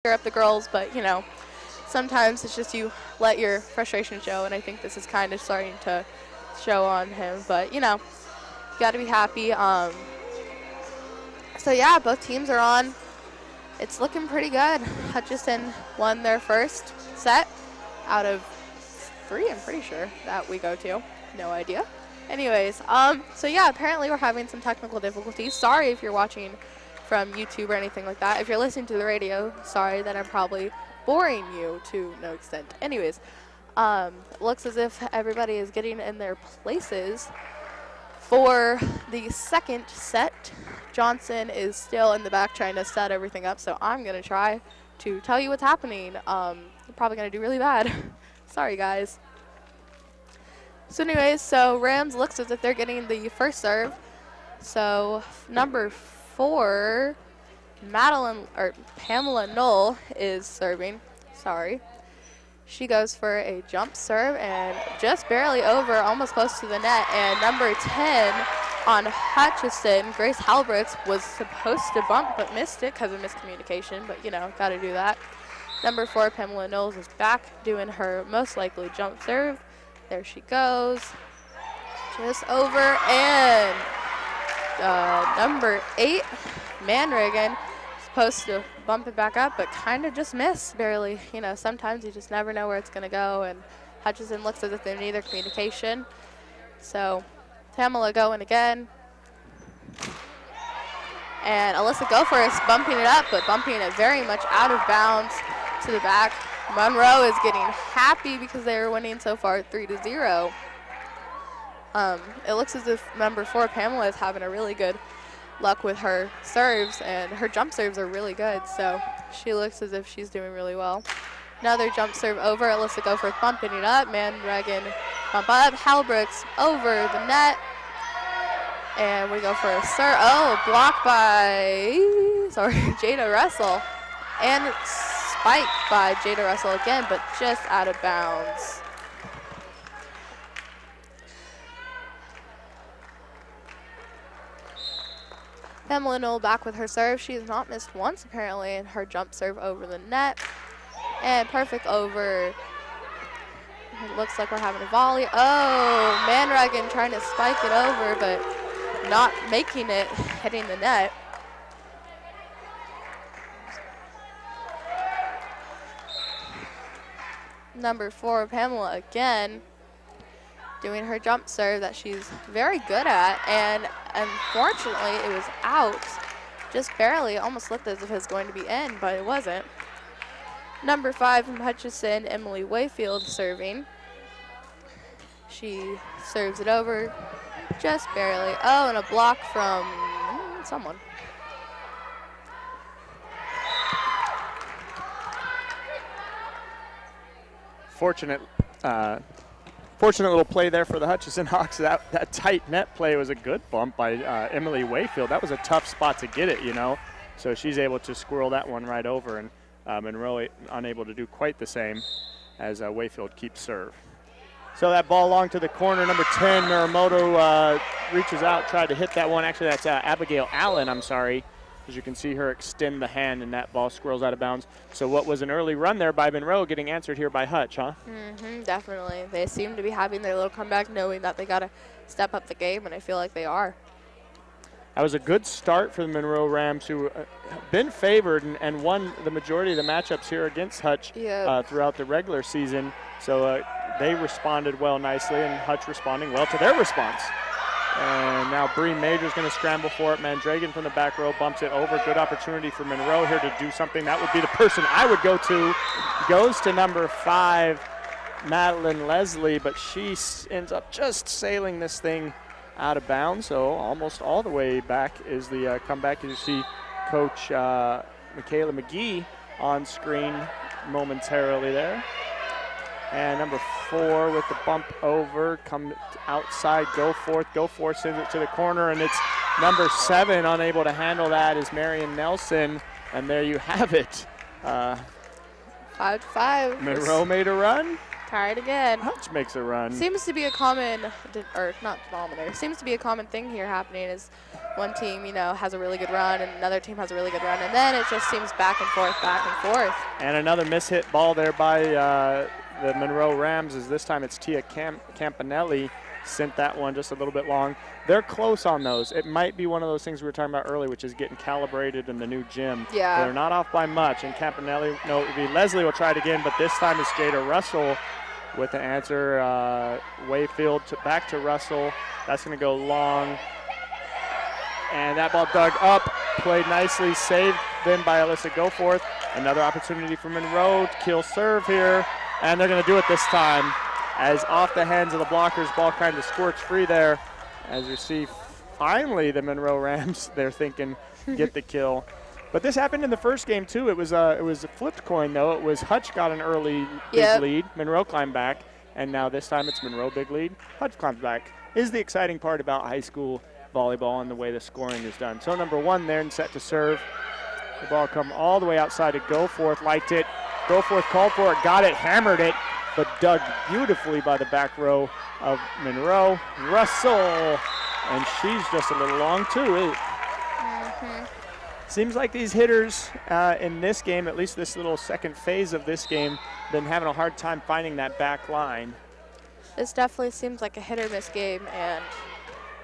cheer up the girls, but, you know, sometimes it's just you let your frustration show, and I think this is kind of starting to show on him. But, you know, you got to be happy. So, yeah, both teams are on. It's looking pretty good. Hutchison won their first set out of 3, I'm pretty sure, that we go to. No idea. Anyways, so yeah, apparently we're having some technical difficulties. Sorry if you're watching from YouTube or anything like that. If you're listening to the radio, sorry that I'm probably boring you to no extent. Anyways, it looks as if everybody is getting in their places for the second set. Johnson is still in the back trying to set everything up, so I'm going to try to tell you what's happening. I'm probably going to do really bad. Sorry, guys. So anyways, so Rams looks as if they're getting the first serve. So number 4, PAMELA NOLL is serving. Sorry. She goes for a jump serve and just barely over, almost close to the net. And number 10 on Hutchison, Grace Halbrooks, was supposed to bump but missed it because of miscommunication. But, you know, got to do that. Number 4, PAMELA NOLL, is back doing her most likely jump serve. There she goes. Just over. And number 8, Manrigan, supposed to bump it back up, but kind of just missed barely. You know, sometimes you just never know where it's going to go, and Hutchison looks as if they need their communication. So PAMELA going again. And Alyssa Goforth bumping it up, but bumping it very much out of bounds to the back. Monroe is getting happy because they were winning so far 3-0. It looks as if number 4, PAMELA, is having a really good luck with her serves, and her jump serves are really good, so she looks as if she's doing really well. Another jump serve over. Alyssa Goforth bumping it up. Manrigan bump up. Halbrooks over the net. And we go for a serve. Oh, blocked by, Jada Russell. And spiked by Jada Russell again, but just out of bounds. PAMELA NOLL back with her serve. She has not missed once, apparently, in her jump serve over the net. And perfect over. It looks like we're having a volley. Oh, Manrigan trying to spike it over, but not making it, hitting the net. Number 4, PAMELA, again, doing her jump serve that she's very good at, and unfortunately it was out just barely. Almost looked as if it was going to be in, but it wasn't. Number 5 from Hutchison, Emily Wayfield, serving. She serves it over just barely. Oh, and a block from someone. Fortunate little play there for the Hutchison Hawks. That tight net play was a good bump by Emily Wayfield. That was a tough spot to get it, you know. So she's able to squirrel that one right over, and Monroe unable to do quite the same as Wayfield keeps serve. So that ball along to the corner. Number 10, MURAMOTO reaches out, tried to hit that one. Actually, that's Abigail Allen, I'm sorry. As you can see her extend the hand, and that ball squirrels out of bounds. So what was an early run there by Monroe getting answered here by Hutch, huh? Definitely. They seem to be having their little comeback, knowing that they got to step up the game, and I feel like they are. That was a good start for the Monroe Rams, who have been favored and won the majority of the matchups here against Hutch throughout the regular season. So they responded well nicely, and Hutch responding well to their response. And now Bree Major's going to scramble for it. Mandragon from the back row bumps it over. Good opportunity for Monroe here to do something. That would be the person I would go to. Goes to number 5, Madeline Leslie, but she ends up just sailing this thing out of bounds. So almost all the way back is the comeback. As you see Coach Michaela McGee on screen momentarily there. And number 4 with the bump over, come outside, Goforth sends it to the corner, and it's number 7 unable to handle that is Marian Nelson, and there you have it. 5-5. Monroe made a run. Try it again. Hutch makes a run. Seems to be a common, or not denominator, seems to be a common thing here happening is one team, you know, has a really good run and another team has a really good run, and then it just seems back and forth, back and forth. And another mishit ball there by the Monroe Rams, as this time it's Tia Campanelli sent that one just a little bit long. They're close on those. It might be one of those things we were talking about earlier, which is getting calibrated in the new gym. Yeah. They're not off by much, and Campanelli, no, it would be Leslie will try it again, but this time it's Jada Russell with the answer. Wayfield back to Russell. That's going to go long. And that ball dug up, played nicely, saved then by Alyssa Goforth. Another opportunity for Monroe to kill serve here, and they're going to do it this time. As off the hands of the blockers, ball kind of squirts free there. As you see, finally the Monroe Rams, they're thinking get the kill. But this happened in the first game too. It was a flipped coin though. It was Hutch got an early big lead, Monroe climbed back, and now this time it's Monroe big lead, Hutch climbs back. Is the exciting part about high school volleyball and the way the scoring is done. So number one there and set to serve. The ball come all the way outside to Goforth, liked it. Goforth called for it, got it, hammered it, but dug beautifully by the back row of Monroe. Russell, and she's just a little long too. Seems like these hitters in this game, at least this little second phase of this game, been having a hard time finding that back line. This definitely seems like a hit or miss game, and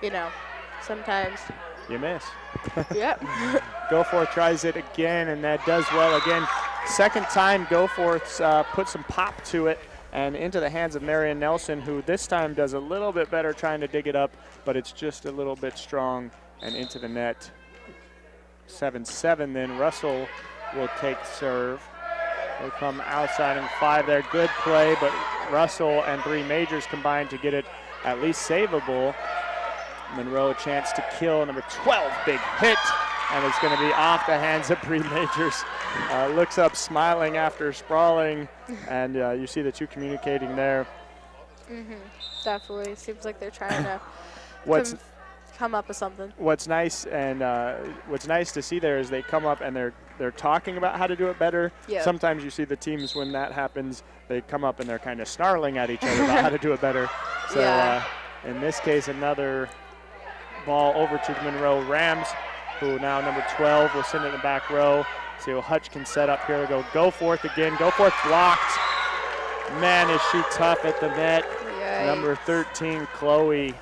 you know, sometimes you miss. Yep. Goforth tries it again, and that does well again. Second time Goforth's put some pop to it and into the hands of Marian Nelson, who this time does a little bit better trying to dig it up, but it's just a little bit strong and into the net. 7-7 then. Russell will take serve. Will come outside in 5 there. Good play, but Russell and Bree Majors combined to get it at least savable. Monroe a chance to kill. Number 12, big hit, and it's going to be off the hands of Bree Majors. Looks up smiling after sprawling, and you see the two communicating there. Definitely. Seems like they're trying to come up with something. What's nice and what's nice to see there is they come up and they're talking about how to do it better. Yep. Sometimes you see the teams when that happens, they come up and they're kind of snarling at each other about how to do it better. So in this case, another ball over to the Monroe Rams, who now number 12 will send it in the back row. See what Hutch can set up here. They'll go Goforth again. Goforth blocked. Man, is she tough at the net. Yikes. Number 13, Chloe.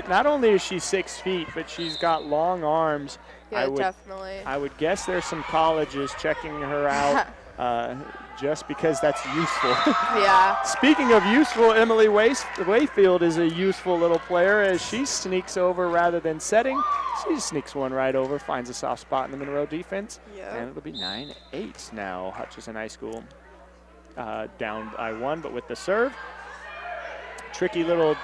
Not only is she 6 feet, but she's got long arms. Yeah, definitely. I would guess there's some colleges checking her out just because that's useful. Yeah. Speaking of useful, Emily Wayfield is a useful little player as she sneaks over rather than setting. She sneaks one right over, finds a soft spot in the Monroe defense. Yep. And it'll be 9-8 now. Hutchison High School down by 1, but with the serve. Tricky little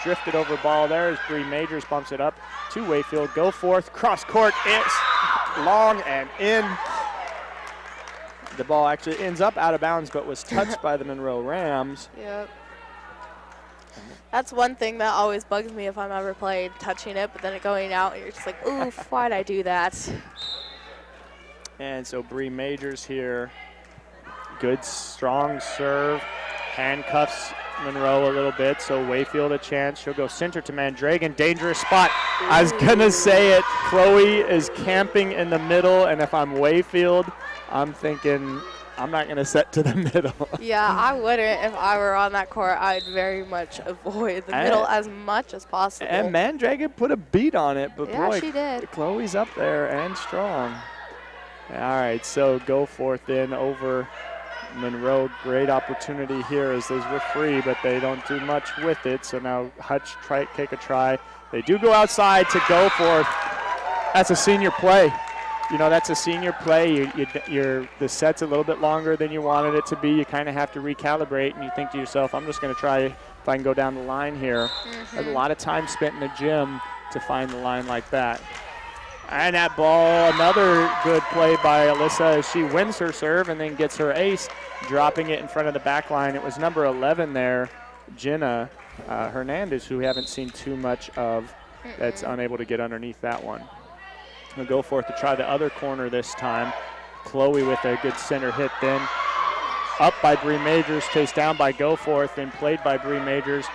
drifted over ball there as Bree Majors bumps it up to Wayfield. Goforth, cross court, it's long and in. The ball actually ends up out of bounds, but was touched by the Monroe Rams. Yep. That's one thing that always bugs me if I'm ever playing, touching it, but then it going out, and you're just like, oof, why'd I do that? And so Bree Majors here. Good, strong serve. Handcuffs Monroe a little bit, so Wayfield a chance. She'll go center to Mandragon. Dangerous spot. I was going to say it. Chloe is camping in the middle, and if I'm Wayfield, I'm thinking I'm not going to set to the middle. Yeah, I wouldn't. If I were on that court, I'd very much avoid the middle as much as possible. And Mandragon put a beat on it, but yeah, boy, she did. Chloe's up there and strong. All right, so Goforth in over Monroe. Great opportunity here as those were free, but they don't do much with it. So now Hutch take a try. They do go outside to Goforth. That's a senior play. You know, that's a senior play. The set's a little bit longer than you wanted it to be. You kind of have to recalibrate, and you think to yourself, I'm just going to try if I can go down the line here. There's a lot of time spent in the gym to find the line like that. And that ball, another good play by Alyssa as she wins her serve and then gets her ace, dropping it in front of the back line. It was number 11 there, Jenna Hernandez, who we haven't seen too much of, that's unable to get underneath that one. We'll go for it to try the other corner this time. Chloe with a good center hit then. up by Bree Majors, chased down by Goforth, and played by Bree Majors.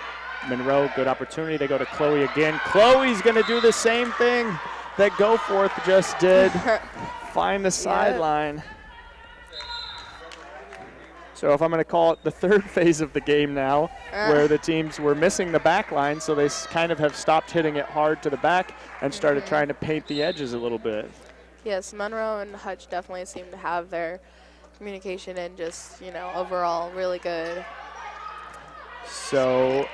Monroe, good opportunity. They go to Chloe again. Chloe's going to do the same thing that Goforth just did. Find the sideline. So if I'm going to call it the third phase of the game now, where the teams were missing the back line, so they kind of have stopped hitting it hard to the back and started trying to paint the edges a little bit. Yes, Monroe and Hutch definitely seem to have their communication and just, you know, overall really good. So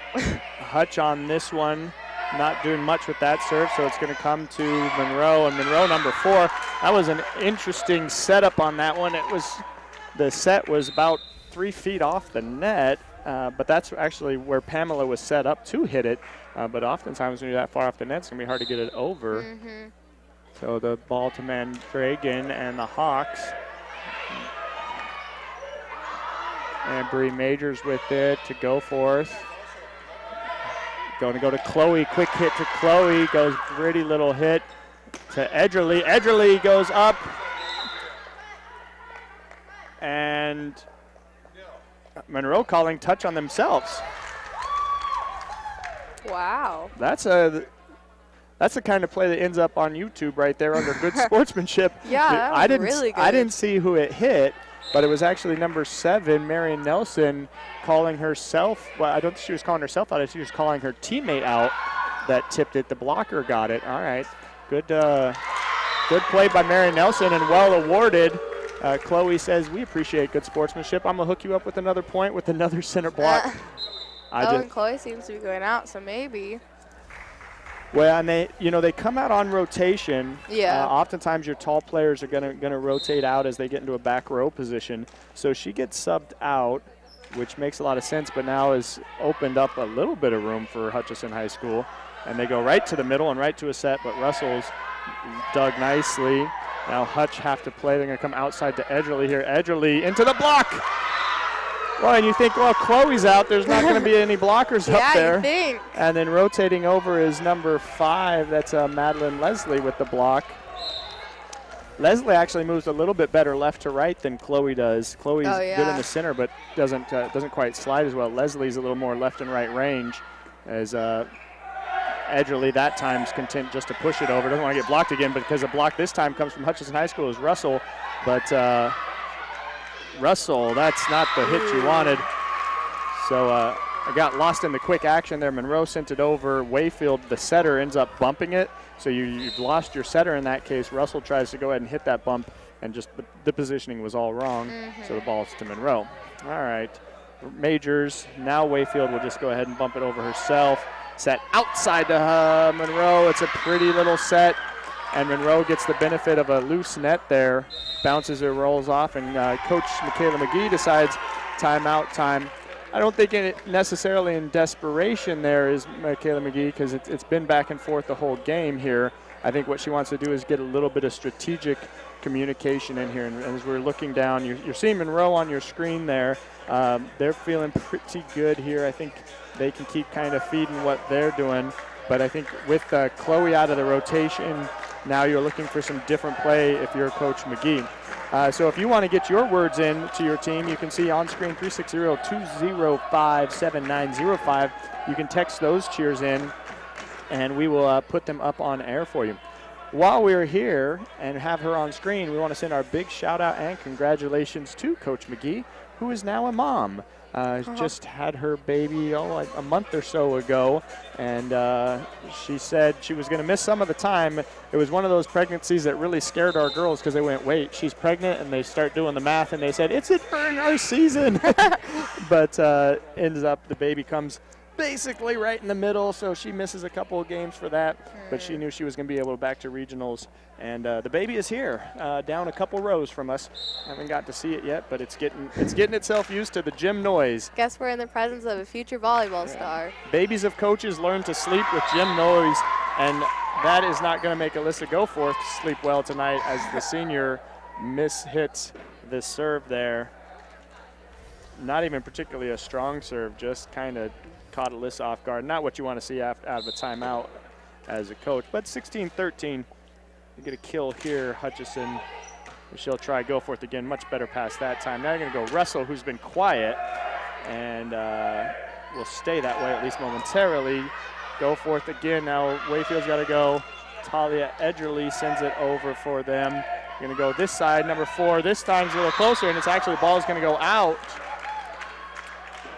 Hutch on this one, not doing much with that serve, so it's going to come to Monroe, and Monroe number 4. That was an interesting setup on that one. The set was about 3 feet off the net, but that's actually where PAMELA was set up to hit it. But oftentimes when you're that far off the net, it's going to be hard to get it over. So the ball to Mandragon and the Hawks. And Bree Majors with it to Goforth. Going to go to Chloe. Quick hit to Chloe. Goes pretty little hit to Edgerly. Edgerly goes up. And Monroe calling touch on themselves. Wow. That's the kind of play that ends up on YouTube right there under good sportsmanship. Yeah, that was really good. I didn't see who it hit, but it was actually number 7, Marian Nelson, calling herself. Well, I don't think she was calling herself out. She was calling her teammate out that tipped it. The blocker got it. All right. Good play by Marian Nelson and well awarded. Chloe says, we appreciate good sportsmanship. I'm going to hook you up with another point with another center block. And Chloe seems to be going out, so maybe. Well, and they come out on rotation. Yeah. Oftentimes your tall players are gonna rotate out as they get into a back row position. So she gets subbed out, which makes a lot of sense, but now has opened up a little bit of room for Hutchison High School. And they go right to the middle and right to a set, but Russell's dug nicely. Now Hutch have to play. They're going to come outside to Edgerly here. Edgerly into the block. Well, and you think, well, Chloe's out. There's not going to be any blockers up there. Yeah, you think. And then rotating over is number 5. That's Madeline Leslie with the block. Leslie actually moves a little bit better left to right than Chloe does. Chloe's good in the center, but doesn't quite slide as well. Leslie's a little more left and right range, as Edgerly that time's content just to push it over. Doesn't want to get blocked again, but because the block this time comes from Hutchison High School is Russell. But Russell, that's not the hit you wanted. So I got lost in the quick action there. Monroe sent it over. Wayfield, the setter, ends up bumping it. So you've lost your setter in that case. Russell tries to go ahead and hit that bump, and just the positioning was all wrong. So the ball's to Monroe. All right, Majors. Now Wayfield will just go ahead and bump it over herself. Set outside to Monroe. It's a pretty little set, and Monroe gets the benefit of a loose net there. Bounces or rolls off, and Coach Michaela McGee decides timeout time. I don't think necessarily in desperation there is Michaela McGee, because it's been back and forth the whole game here. I think what she wants to do is get a little bit of strategic communication in here. And as we're looking down, you're seeing Monroe on your screen there. They're feeling pretty good here. I think they can keep kind of feeding what they're doing. But I think with Chloe out of the rotation, now you're looking for some different play if you're Coach McGee. So if you want to get your words in to your team, you can see on screen 360-205-7905. You can text those cheers in, and we will put them up on air for you. While we're here and have her on screen, we want to send our big shout out and congratulations to Coach McGee, who is now a mom. Just had her baby a month or so ago, and she said she was going to miss some of the time. It was one of those pregnancies that really scared our girls, because they went, wait, she's pregnant, and they start doing the math, and they said, it's it during our season. But ends up the baby comes basically right in the middle, so she misses a couple of games for that, but she knew she was going to be able to back to regionals. And the baby is here, down a couple rows from us. Haven't got to see it yet, but it's getting itself used to the gym noise. Guess we're in the presence of a future volleyball star. Babies of coaches learn to sleep with gym noise, and that is not going to make Alyssa Goforth sleep well tonight, as the senior mishits the serve there. Not even particularly a strong serve, just kind of caught Alyssa off guard. Not what you want to see out of a timeout as a coach, but 16-13. You get a kill here. Hutchison She'll try Goforth again, much better pass that time. Now you're going to go Russell, who's been quiet, and will stay that way at least momentarily. Goforth again. Now Wayfield's got to go. Talia Edgerly sends it over for them. Going to go this side, number 4. This time's a little closer, and it's actually the ball's going to go out.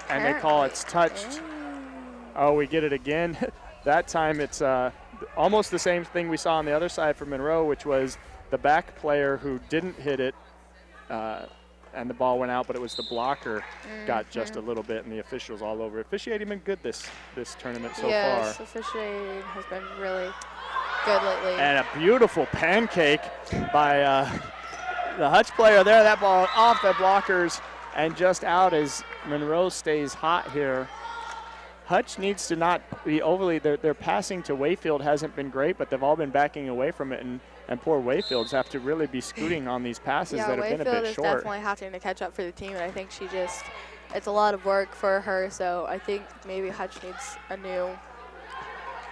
And they call it's touched. Oh, we get it again. That time it's almost the same thing we saw on the other side for Monroe, which was the back player who didn't hit it, and the ball went out, but it was the blocker got just a little bit, and the officials all over. Officiating been good this tournament so far. Yes, officiating has been really good lately. And a beautiful pancake by the Hutch player there. That ball off the blockers and just out as Monroe stays hot here. Hutch needs to not be overly, their passing to Wayfield hasn't been great, but they've all been backing away from it, and poor Wayfields have to really be scooting on these passes that have been a bit short. Wayfield is definitely having to catch up for the team, and I think she just, it's a lot of work for her, so I think maybe Hutch needs a new.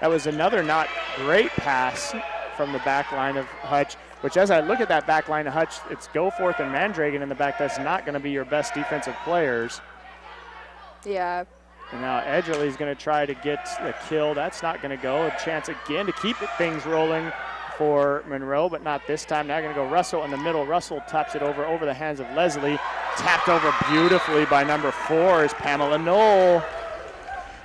That was another not great pass from the back line of Hutch, which as I look at that back line of Hutch, it's Goforth and Mandragon in the back. That's not going to be your best defensive players. Yeah. And now Edgerly's going to try to get the kill. That's not going to go. A chance again to keep things rolling for Monroe, but not this time. Now going to go Russell in the middle. Russell taps it over the hands of Leslie. Tapped over beautifully by number 4 is Pamela NOLL.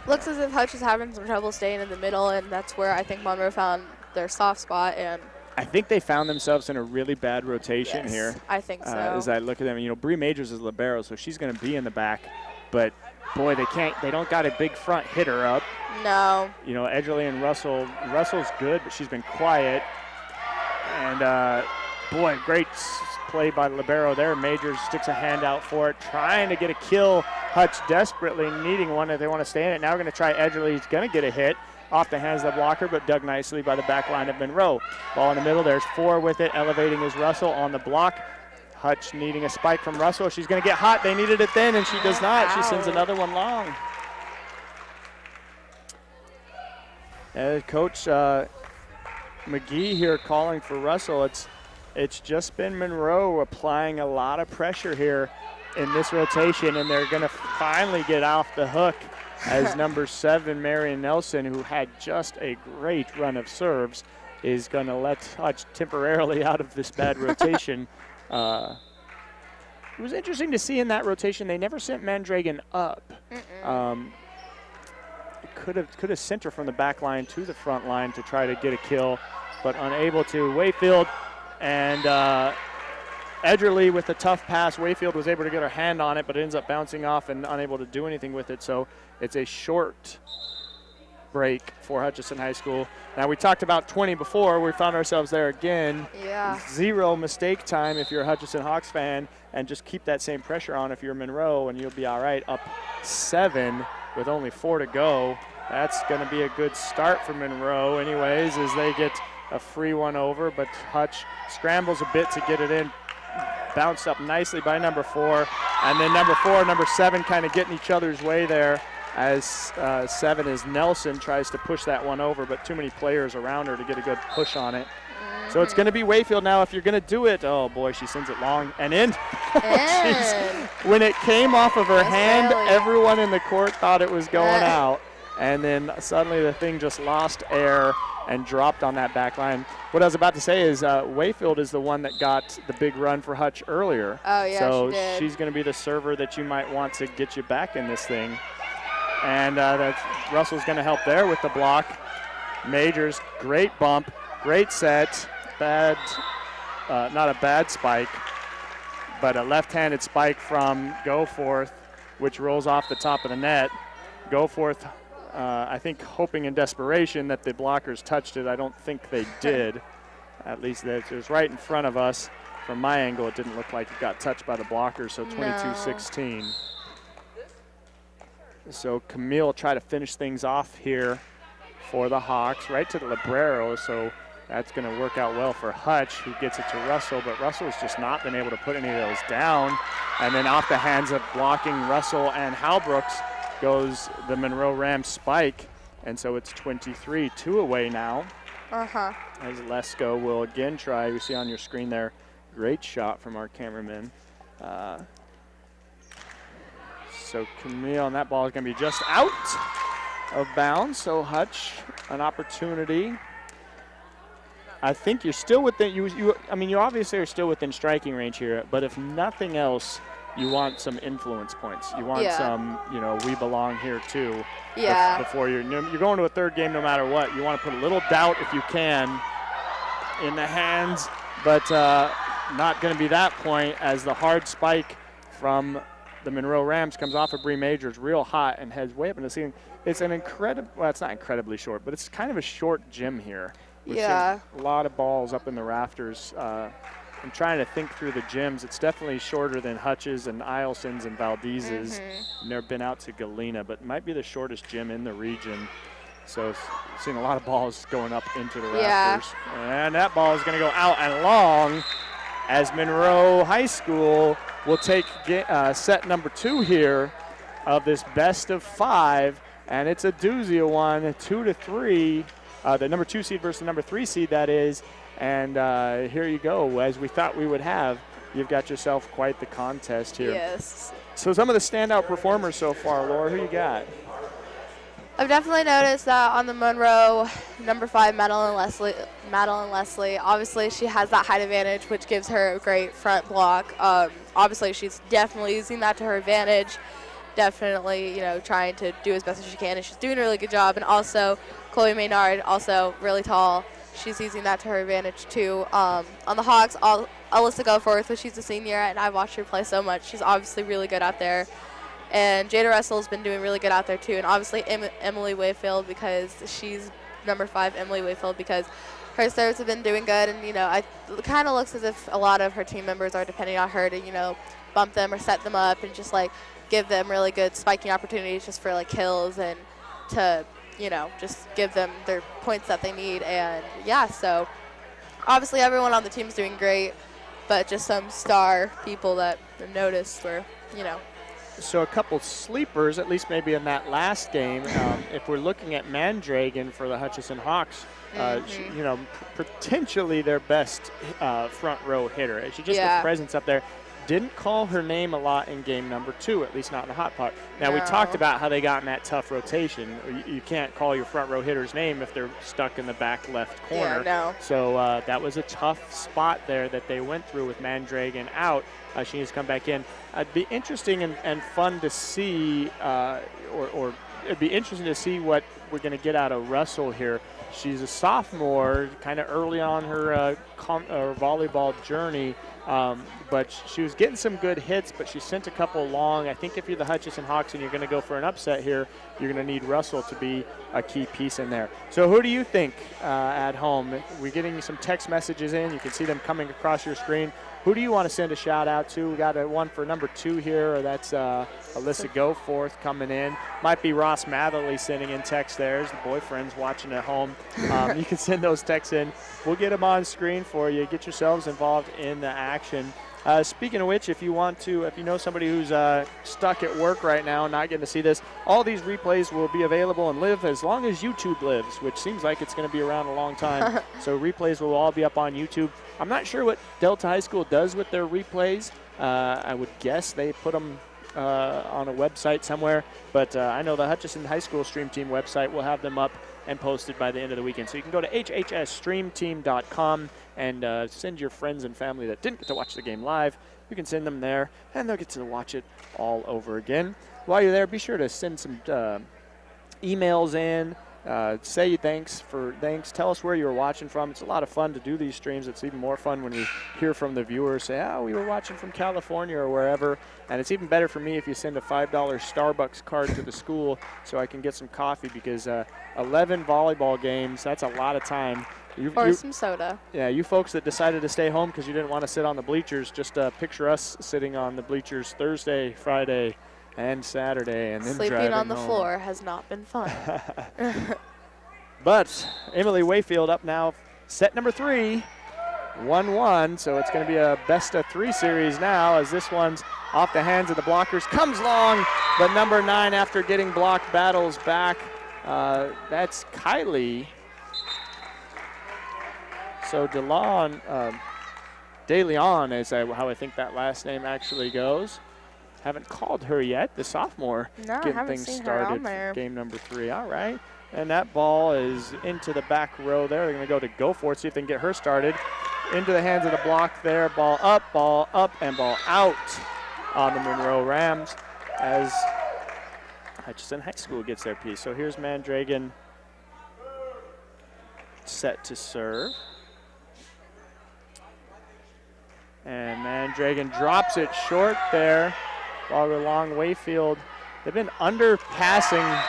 Looks as if Hutch is having some trouble staying in the middle, and that's where I think Monroe found their soft spot. And I think they found themselves in a really bad rotation here. I think so. As I look at them, you know, Bree Majors is libero, so she's going to be in the back, but boy, they don't got a big front hitter up. No. You know, Edgerly and Russell's good, but she's been quiet. And boy, great play by the libero there. Majors sticks a hand out for it, trying to get a kill. Hutch desperately needing one if they want to stay in it. Now we're going to try Edgerly. He's going to get a hit off the hands of the blocker, but dug nicely by the back line of Monroe. Ball in the middle. There's 4 with it. Elevating is Russell on the block. Hutch needing a spike from Russell. She's going to get hot. They needed it then, and she does not. She sends another one long. Coach McGee here calling for Russell. It's just been Monroe applying a lot of pressure here in this rotation, and they're going to finally get off the hook as number 7, Marian Nelson, who had just a great run of serves, is going to let Hutch temporarily out of this bad rotation. It was interesting to see in that rotation they never sent Mandragon up. Could have sent her from the back line to the front line to try to get a kill, but unable to. Wayfield and Edgerly with a tough pass. Wayfield was able to get her hand on it, but it ends up bouncing off and unable to do anything with it. So it's a short break for Hutchison High School. Now, we talked about 20 before. We found ourselves there again. Yeah. 0 mistake time if you're a Hutchison Hawks fan, and just keep that same pressure on if you're Monroe, and you'll be all right. Up 7 with only 4 to go. That's going to be a good start for Monroe anyways, as they get a free one over, but Hutch scrambles a bit to get it in. Bounced up nicely by number 4, and then number 4 and number 7 kind of getting each other's way there, as 7 is Nelson tries to push that one over, but too many players around her to get a good push on it. So it's going to be Wayfield now if you're going to do it. Oh boy, she sends it long and in. When it came off of her hand, everyone in the court thought it was going out, and then suddenly the thing just lost air and dropped on that back line. What I was about to say is Wayfield is the one that got the big run for Hutch earlier. Oh, yeah, so she did. She's going to be the server that you might want to get you back in this thing. And Russell's going to help there with the block. Majors, great bump, great set. Bad, not a bad spike, but a left-handed spike from Goforth, which rolls off the top of the net. Goforth, I think, hoping in desperation that the blockers touched it. I don't think they did. At least it was right in front of us. From my angle, it didn't look like it got touched by the blockers, so 22-16. No. So CAMILLE try to finish things off here for the Hawks, right to the libero, so that's going to work out well for Hutch, who gets it to Russell, but Russell's just not been able to put any of those down. And then off the hands of blocking Russell and Halbrooks goes the Monroe Rams spike, and so it's 23, 2 away now. As LESKO will again try, you see on your screen there, Great shot from our cameraman. So CAMILLE, and that ball is going to be just out of bounds. So Hutch, an opportunity. I think you're still within, I mean, you obviously are still within striking range here, but if nothing else, you want some influence points. You want some, you know, we belong here too. Yeah. Before you're going to a third game no matter what. You want to put a little doubt if you can in the hands, but not going to be that point as the hard spike from the Monroe Rams comes off of Bree Majors real hot and heads way up in the ceiling. It's an incredible, well, it's not incredibly short, but it's kind of a short gym here. Yeah. A lot of balls up in the rafters. I'm trying to think through the gyms. It's definitely shorter than Hutch's and Isleson's and Valdez's. Never been out to Galena, but it might be the shortest gym in the region. So seeing a lot of balls going up into the rafters. And that ball is going to go out and long as Monroe High School will take set number 2 here of this best of 5. And it's a doozy of one, 2-3. The number 2 seed versus the number 3 seed, that is. And here you go. As we thought we would have, you've got yourself quite the contest here. Yes. So some of the standout performers so far, Laura, who you got? I've definitely noticed that on the Monroe, number 5, Madeline Leslie, obviously she has that height advantage, which gives her a great front block. Obviously she's definitely using that to her advantage. Definitely, you know, trying to do as best as she can, and she's doing a really good job. And also, Chloe Maynard, also really tall. She's using that to her advantage too. On the Hawks, Alyssa Goforth, but she's a senior, and I've watched her play so much. She's obviously really good out there. And Jada Russell's been doing really good out there too. And obviously Emily Wayfield, because she's number 5, Emily Wayfield, because her serves have been doing good. And, you know, it kind of looks as if a lot of her team members are depending on her to, you know, bump them or set them up and just, like, give them really good spiking opportunities just for, like, kills and to, you know, just give them their points that they need. And, yeah, so obviously everyone on the team is doing great, but just some star people that I've noticed were, you know. So a couple sleepers, at least maybe in that last game. If we're looking at Mandragon for the Hutchison Hawks, you know, potentially their best front row hitter. She just a presence up there. Didn't call her name a lot in game number 2, at least not in the hot pot. Now, we talked about how they got in that tough rotation. You can't call your front row hitter's name if they're stuck in the back left corner. So that was a tough spot there that they went through with Mandragon out. She needs to come back in. It'd be interesting and fun to see, or it'd be interesting to see what we're going to get out of Russell here. She's a sophomore, kind of early on her volleyball journey. But she was getting some good hits, but she sent a couple long. I think if you're the Hutchison Hawks and you're going to go for an upset here, you're going to need Russell to be a key piece in there. So who do you think at home? We're getting some text messages in. You can see them coming across your screen. Who do you want to send a shout out to? We got one for number 2 here, or that's Alyssa Goforth coming in. Might be Ross Matherly sending in text there. His boyfriend's watching at home. You can send those texts in. We'll get them on screen for you. Get yourselves involved in the action. Speaking of which, if you know somebody who's stuck at work right now and not getting to see this, all these replays will be available and live as long as YouTube lives, which seems like it's going to be around a long time. So replays will all be up on YouTube. I'm not sure what Delta High School does with their replays. I would guess they put them on a website somewhere, but I know the Hutchison High School Stream Team website will have them up and posted by the end of the weekend. So you can go to hhsstreamteam.com and send your friends and family that didn't get to watch the game live. You can send them there, and they'll get to watch it all over again. While you're there, be sure to send some emails in. Say thanks. Tell us where you were watching from. It's a lot of fun to do these streams. It's even more fun when we hear from the viewers say, oh, we were watching from California or wherever. And it's even better for me if you send a $5 Starbucks card to the school so I can get some coffee, because 11 volleyball games, that's a lot of time. Or some soda. Yeah, you folks that decided to stay home because you didn't want to sit on the bleachers, just picture us sitting on the bleachers Thursday, Friday, and Saturday, and then sleeping on the home. floor has not been fun. But Emily Wayfield up now, set number 3, 1-1. So it's going to be a best of 3 series now, as this one's off the hands of the blockers. Comes long, but number 9, after getting blocked, battles back. That's Kylie. So DeLon, De Leon is how I think that last name actually goes. Haven't called her yet, the sophomore. No, getting I haven't things seen her started on there. for game number 3. All right. And that ball is into the back row there. They're going to go for it, see if they can get her started. Into the hands of the block there. Ball up, and ball out on the Monroe Rams as Hutchison High School gets their piece. So here's Mandragon set to serve. And Mandragon drops it short there. Ball along Wayfield. They've been underpassing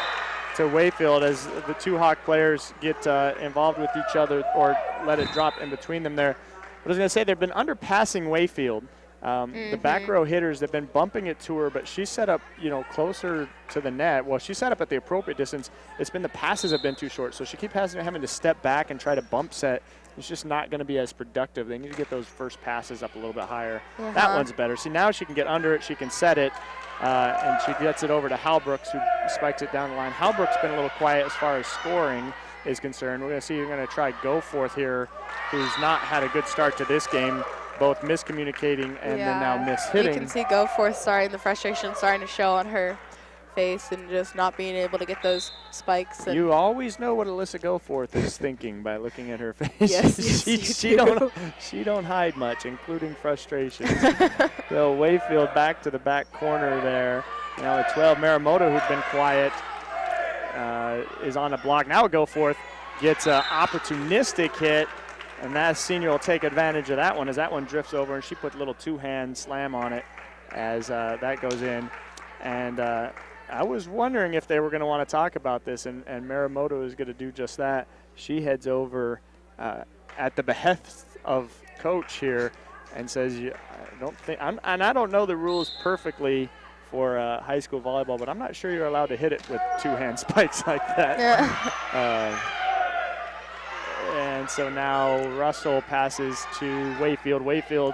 to Wayfield as the two Hawk players get involved with each other or let it drop in between them there. But I was going to say they've been underpassing Wayfield. The back row hitters have been bumping it to her, but she set up, closer to the net. Well, she set up at the appropriate distance. It's been the passes have been too short, so she keeps having to step back and try to bump set. It's just not going to be as productive. They need to get those first passes up a little bit higher. That one's better. See, now she can get under it. She can set it, and she gets it over to Halbrooks, who spikes it down the line. Halbrooks been a little quiet as far as scoring is concerned. We're going to see you're going to try Goforth here, who's not had a good start to this game, both miscommunicating and then now mishitting. You can see Goforth the frustration starting to show on her face and just not being able to get those spikes. And you always know what Alyssa Goforth is thinking by looking at her face. Yes, she don't hide much, including frustration. So Wayfield back to the back corner there. Now at 12, Muramoto, who's been quiet, is on the block. Now Goforth gets an opportunistic hit, and that senior will take advantage of that one as that one drifts over, and she put a little two-hand slam on it as that goes in. And I was wondering if they were going to want to talk about this, and Muramoto is going to do just that. She heads over at the behest of coach here and says, I don't know the rules perfectly for high school volleyball, but I'm not sure you're allowed to hit it with two-hand spikes like that. And so now Russell passes to Wayfield. Wayfield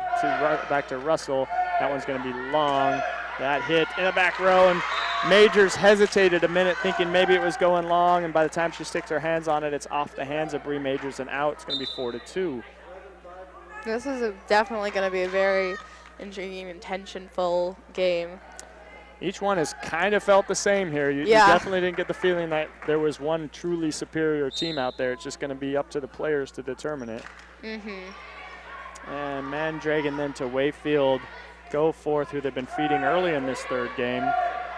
back to Russell. That one's going to be long. That hit in the back row, and Majors hesitated a minute thinking maybe it was going long, and by the time she sticks her hands on it, it's off the hands of Bree Majors and out. It's going to be 4-2. This is definitely going to be a very intriguing and tension-full game. Each one has kind of felt the same here. You definitely didn't get the feeling that there was one truly superior team out there. It's just going to be up to the players to determine it. And Mandragon then to Wayfield. Goforth, who they've been feeding early in this third game.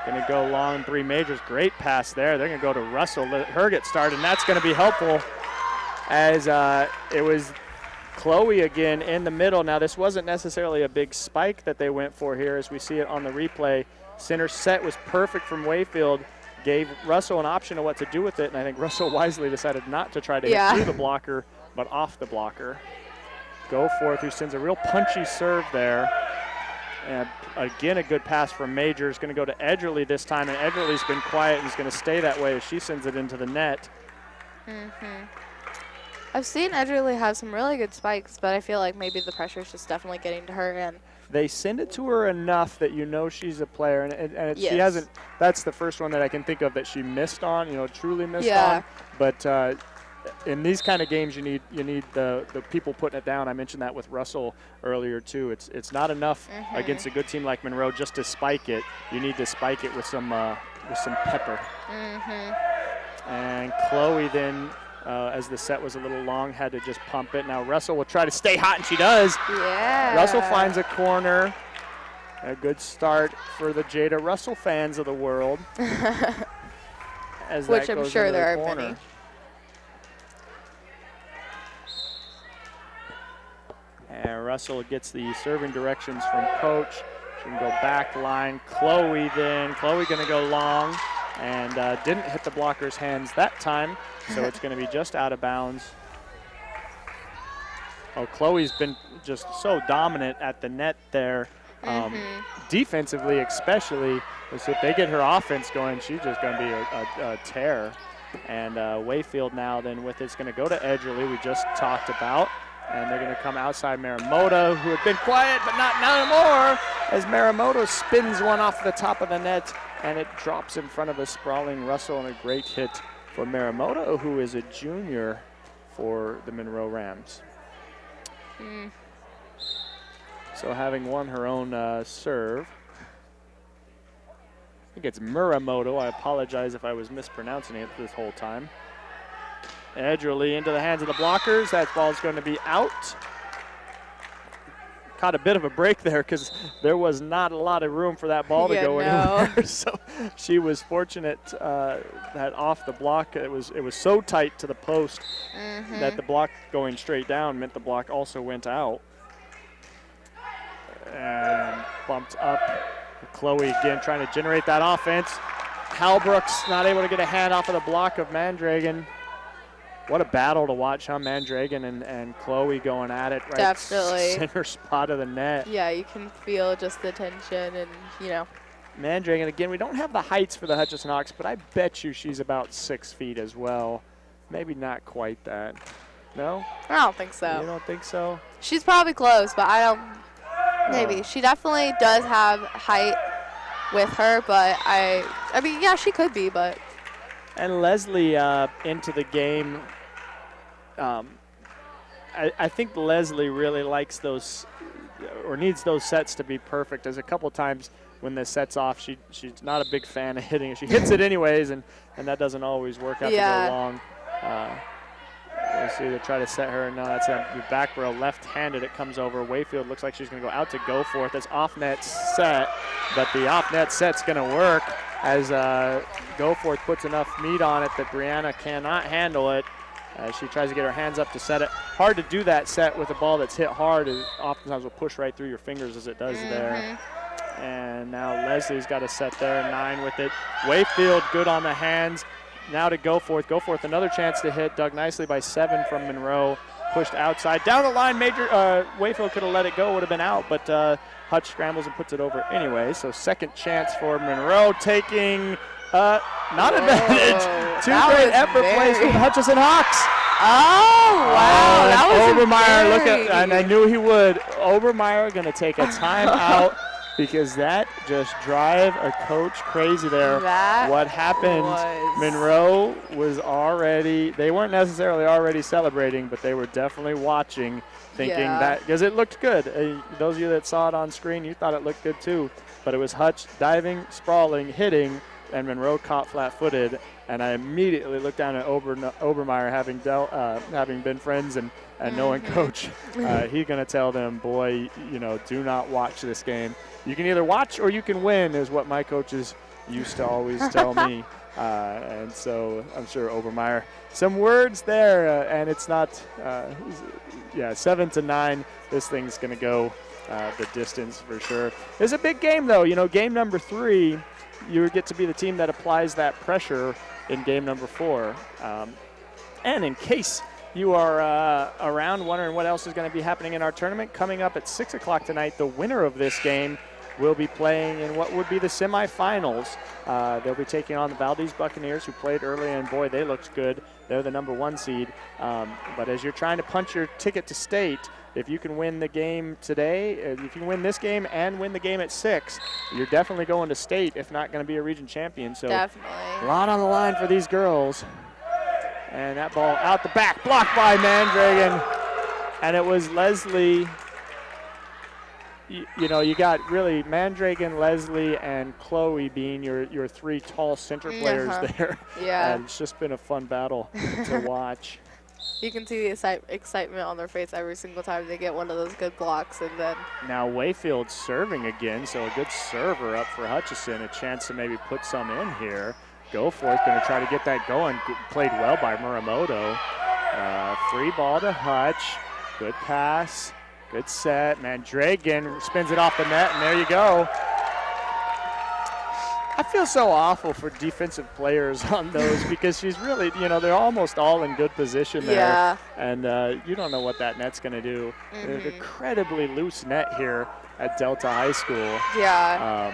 Going to go long. Bree Majors, great pass there. They're going to go to Russell, let her get started, and that's going to be helpful as it was Chloe again in the middle. Now, this wasn't necessarily a big spike that they went for here as we see it on the replay. Center set was perfect from Wayfield, gave Russell an option of what to do with it, and I think Russell wisely decided not to try to hit through the blocker, but off the blocker. Goforth, who sends a real punchy serve there. And again, a good pass from Majors. Going to go to Edgerly this time, and Edgerly's been quiet and is going to stay that way as she sends it into the net. I've seen Edgerly have some really good spikes, but I feel like maybe the pressure's just definitely getting to her. And they send it to her enough that you know she's a player, and she hasn't. That's the first one that I can think of that she missed on, truly missed on. But in these kind of games, you need the people putting it down. I mentioned that with Russell earlier too. It's not enough against a good team like Monroe just to spike it. You need to spike it with some pepper. And Chloe then, as the set was a little long, had to just pump it. Now Russell will try to stay hot, and she does. Russell finds a corner. A good start for the Jada Russell fans of the world. As which that I'm goes sure into there the are corner. many. And Russell gets the serving directions from coach. She can go back line. Chloe going to go long and didn't hit the blocker's hands that time, so it's going to be just out of bounds. Oh, Chloe's been just so dominant at the net there, defensively especially. So if they get her offense going, she's just going to be a tear. And Wayfield now then with it's going to go to Edgerly, we just talked about. And they're going to come outside Muramoto, who had been quiet, but not anymore, as Muramoto spins one off the top of the net, and it drops in front of a sprawling Russell, and a great hit for Muramoto, who is a junior for the Monroe Rams. So having won her own serve. I think it's Muramoto. I apologize if I was mispronouncing it this whole time. Edgerly into the hands of the blockers. That ball's going to be out. Caught a bit of a break there because there was not a lot of room for that ball to go anywhere. So she was fortunate that off the block, it was so tight to the post that the block going straight down meant the block also went out. And bumped up. Chloe again trying to generate that offense. Halbrooks not able to get a hand off of the block of Mandragon. What a battle to watch, huh? Mandragon and Chloe going at it right Definitely. Center spot of the net. Yeah, you can feel just the tension and, you know. Mandragon, again, we don't have the heights for the Hutchison Hawks, but I bet you she's about 6 feet as well. Maybe not quite that. No? I don't think so. You don't think so? She's probably close, but I don't. Maybe. She definitely does have height with her, but I mean, yeah, she could be, but. And Leslie into the game. I think Leslie really likes those, or needs those sets to be perfect. There's a couple times when the set's off, she's not a big fan of hitting it. She hits it anyways, and that doesn't always work out to go long. We'll see, they try to set her. No, that's a back row, left-handed. It comes over. Wayfield looks like she's going to go out to go for it. That's off-net set, but the off-net set's going to work as Goforth puts enough meat on it that Brianna cannot handle it. She tries to get her hands up to set it. Hard to do that set with a ball that's hit hard. It oftentimes will push right through your fingers as it does there. And now Leslie's got a set there, 9 with it. Wayfield good on the hands. Now to Goforth. Goforth another chance to hit. Dug nicely by 7 from Monroe. Pushed outside. Down the line, Wayfield could have let it go, would have been out, but Hutch scrambles and puts it over anyway. So second chance for Monroe, taking not advantage. Two great effort plays from the Hutchison Hawks. Oh, wow. That was Obermeyer, look at, and I knew he would. Obermeyer going to take a timeout because that just drive a coach crazy there. What happened, Monroe was already, they weren't necessarily already celebrating, but they were definitely watching, thinking that, because it looked good. Those of you that saw it on screen, you thought it looked good too. But it was Hutch diving, sprawling, hitting, and Monroe caught flat-footed. And I immediately looked down at Obermeyer, having been friends and knowing Coach. He's going to tell them, boy, you know, do not watch this game. You can either watch or you can win, is what my coaches used to always tell me. And so I'm sure Obermeyer, some words there, and it's not, 7-9. This thing's going to go the distance for sure. It's a big game, though. You know, game number 3, you get to be the team that applies that pressure in game number 4. And in case you are around wondering what else is going to be happening in our tournament, coming up at 6 o'clock tonight, the winner of this game will be playing in what would be the semifinals. They'll be taking on the Valdez Buccaneers, who played early, and boy, they looked good. They're the number 1 seed. But as you're trying to punch your ticket to state, if you can win the game today, if you can win this game and win the game at 6, you're definitely going to state, if not going to be a region champion. So definitely a lot on the line for these girls. And that ball out the back, blocked by Mandragon. And it was Leslie. You know, you got really Mandragon, Leslie, and Chloe being your 3 tall center players there. Yeah. And it's just been a fun battle to watch. You can see the excitement on their face every single time they get one of those good blocks. And then now Wayfield serving again, so a good server up for Hutchison, a chance to maybe put some in here. Goforth going to try to get that going. Played well by Muramoto. Free ball to Hutch. Good pass. Good set. Mandragon spins it off the net, and there you go. I feel so awful for defensive players on those because she's really, you know, they're almost all in good position there. Yeah. And you don't know what that net's going to do. There's an incredibly loose net here at Delta High School. Yeah.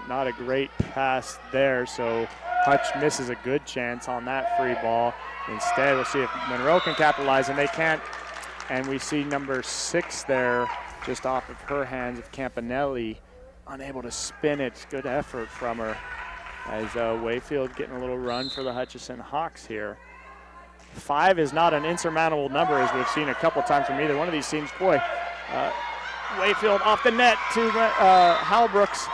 Not a great pass there, so Hutch misses a good chance on that free ball. Instead, we'll see if Monroe can capitalize, and they can't. And we see number 6 there just off of her hands of Campanelli, unable to spin it. Good effort from her as Wayfield getting a little run for the Hutchison Hawks here. 5 is not an insurmountable number, as we've seen a couple times from either one of these teams. Boy, Wayfield off the net to Halbrooks.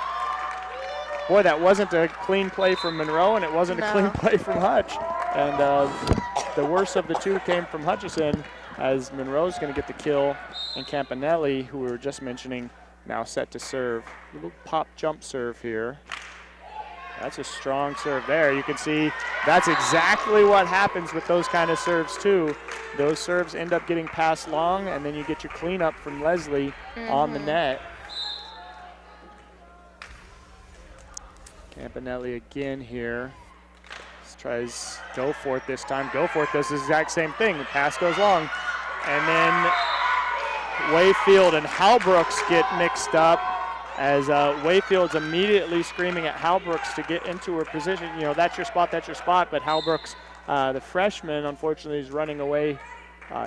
Boy, that wasn't a clean play from Monroe, and it wasn't a clean play from Hutch. And the worst of the two came from Hutchison, as Monroe's going to get the kill, and Campanelli, who we were just mentioning, now set to serve. A little pop jump serve here. That's a strong serve there. You can see that's exactly what happens with those kind of serves too. Those serves end up getting passed long, and then you get your cleanup from Leslie on the net. Campanelli again here. Tries go for it this time. Go for it does the exact same thing. The pass goes long. And then Wayfield and Halbrooks get mixed up, as Wayfield's immediately screaming at Halbrooks to get into her position. You know, that's your spot, but Halbrooks, the freshman, unfortunately is running away.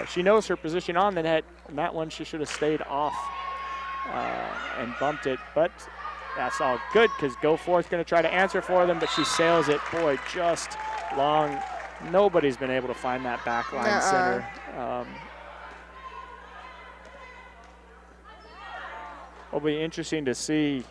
She knows her position on the net, and that one she should have stayed off and bumped it, but that's all good, because Go Forth's going to try to answer for them, but she sails it. Boy, just long. Nobody's been able to find that back line center. It'll be interesting to see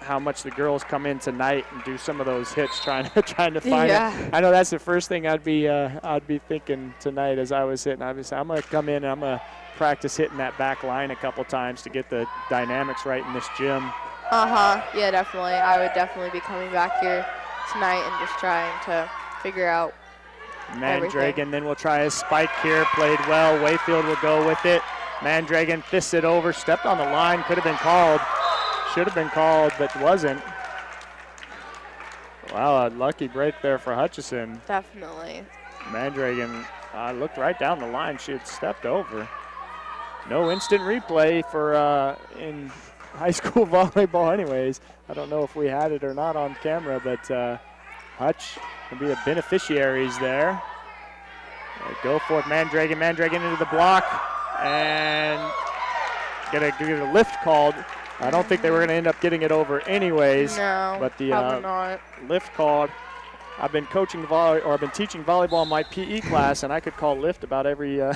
how much the girls come in tonight and do some of those hits, trying to find it. I know that's the first thing I'd be thinking tonight as I was hitting. Obviously, I'm going to come in and I'm going to practice hitting that back line a couple times to get the dynamics right in this gym. Yeah, definitely. I would definitely be coming back here tonight and just trying to figure out Mandragon then will try a spike here. Played well. Wayfield will go with it. Mandragon fists it over, stepped on the line, could have been called. Should have been called, but wasn't. Wow, a lucky break there for Hutchison. Definitely. Mandragon looked right down the line. She had stepped over. No instant replay for in high school volleyball anyways. I don't know if we had it or not on camera, but Hutch can be the beneficiaries there. Go for it, Mandragon. Mandragon into the block. And get a lift called. I don't think they were going to end up getting it over anyways. No, but the not. Lift called. I've been teaching volleyball in my PE class, and I could call lift about every day.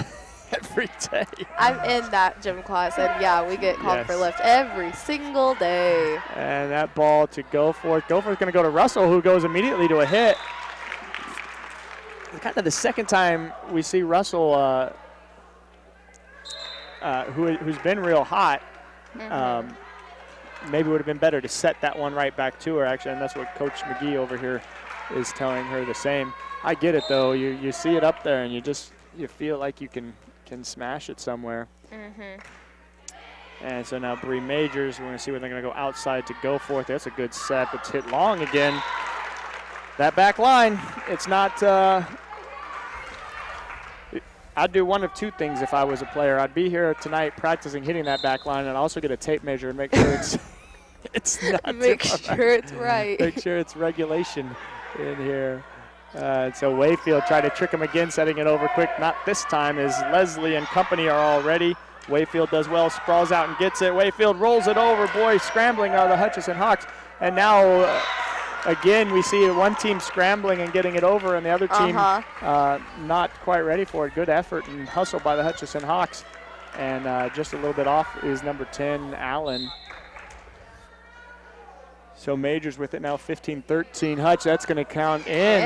I'm in that gym class, and yeah, we get called for lift every single day. And that ball to Go Forth. Go Forth going to go to Russell, who goes immediately to a hit. It's kind of the second time we see Russell. Who's been real hot, maybe would have been better to set that one right back to her, actually, and that's what Coach McGee over here is telling her the same. I get it, though. You see it up there, and you feel like you can smash it somewhere. And so now Bree Majors, we're going to see where they're going to go outside to Go Forth. That's a good set. It's hit long again. That back line, it's not I'd do one of two things if I was a player. I'd be here tonight practicing hitting that back line, and also get a tape measure and make sure it's not. Make sure it's right. Make sure it's regulation in here. So Wayfield tried to trick him again, setting it over quick. Not this time, as Leslie and company are all ready. Wayfield does well, sprawls out and gets it. Wayfield rolls it over. Boy, scrambling are the Hutchison Hawks. And now again, we see one team scrambling and getting it over, and the other team not quite ready for it. Good effort and hustle by the Hutchison Hawks. And just a little bit off is number 10, Allen. So Majors with it now, 15-13. Hutch, that's going to count in.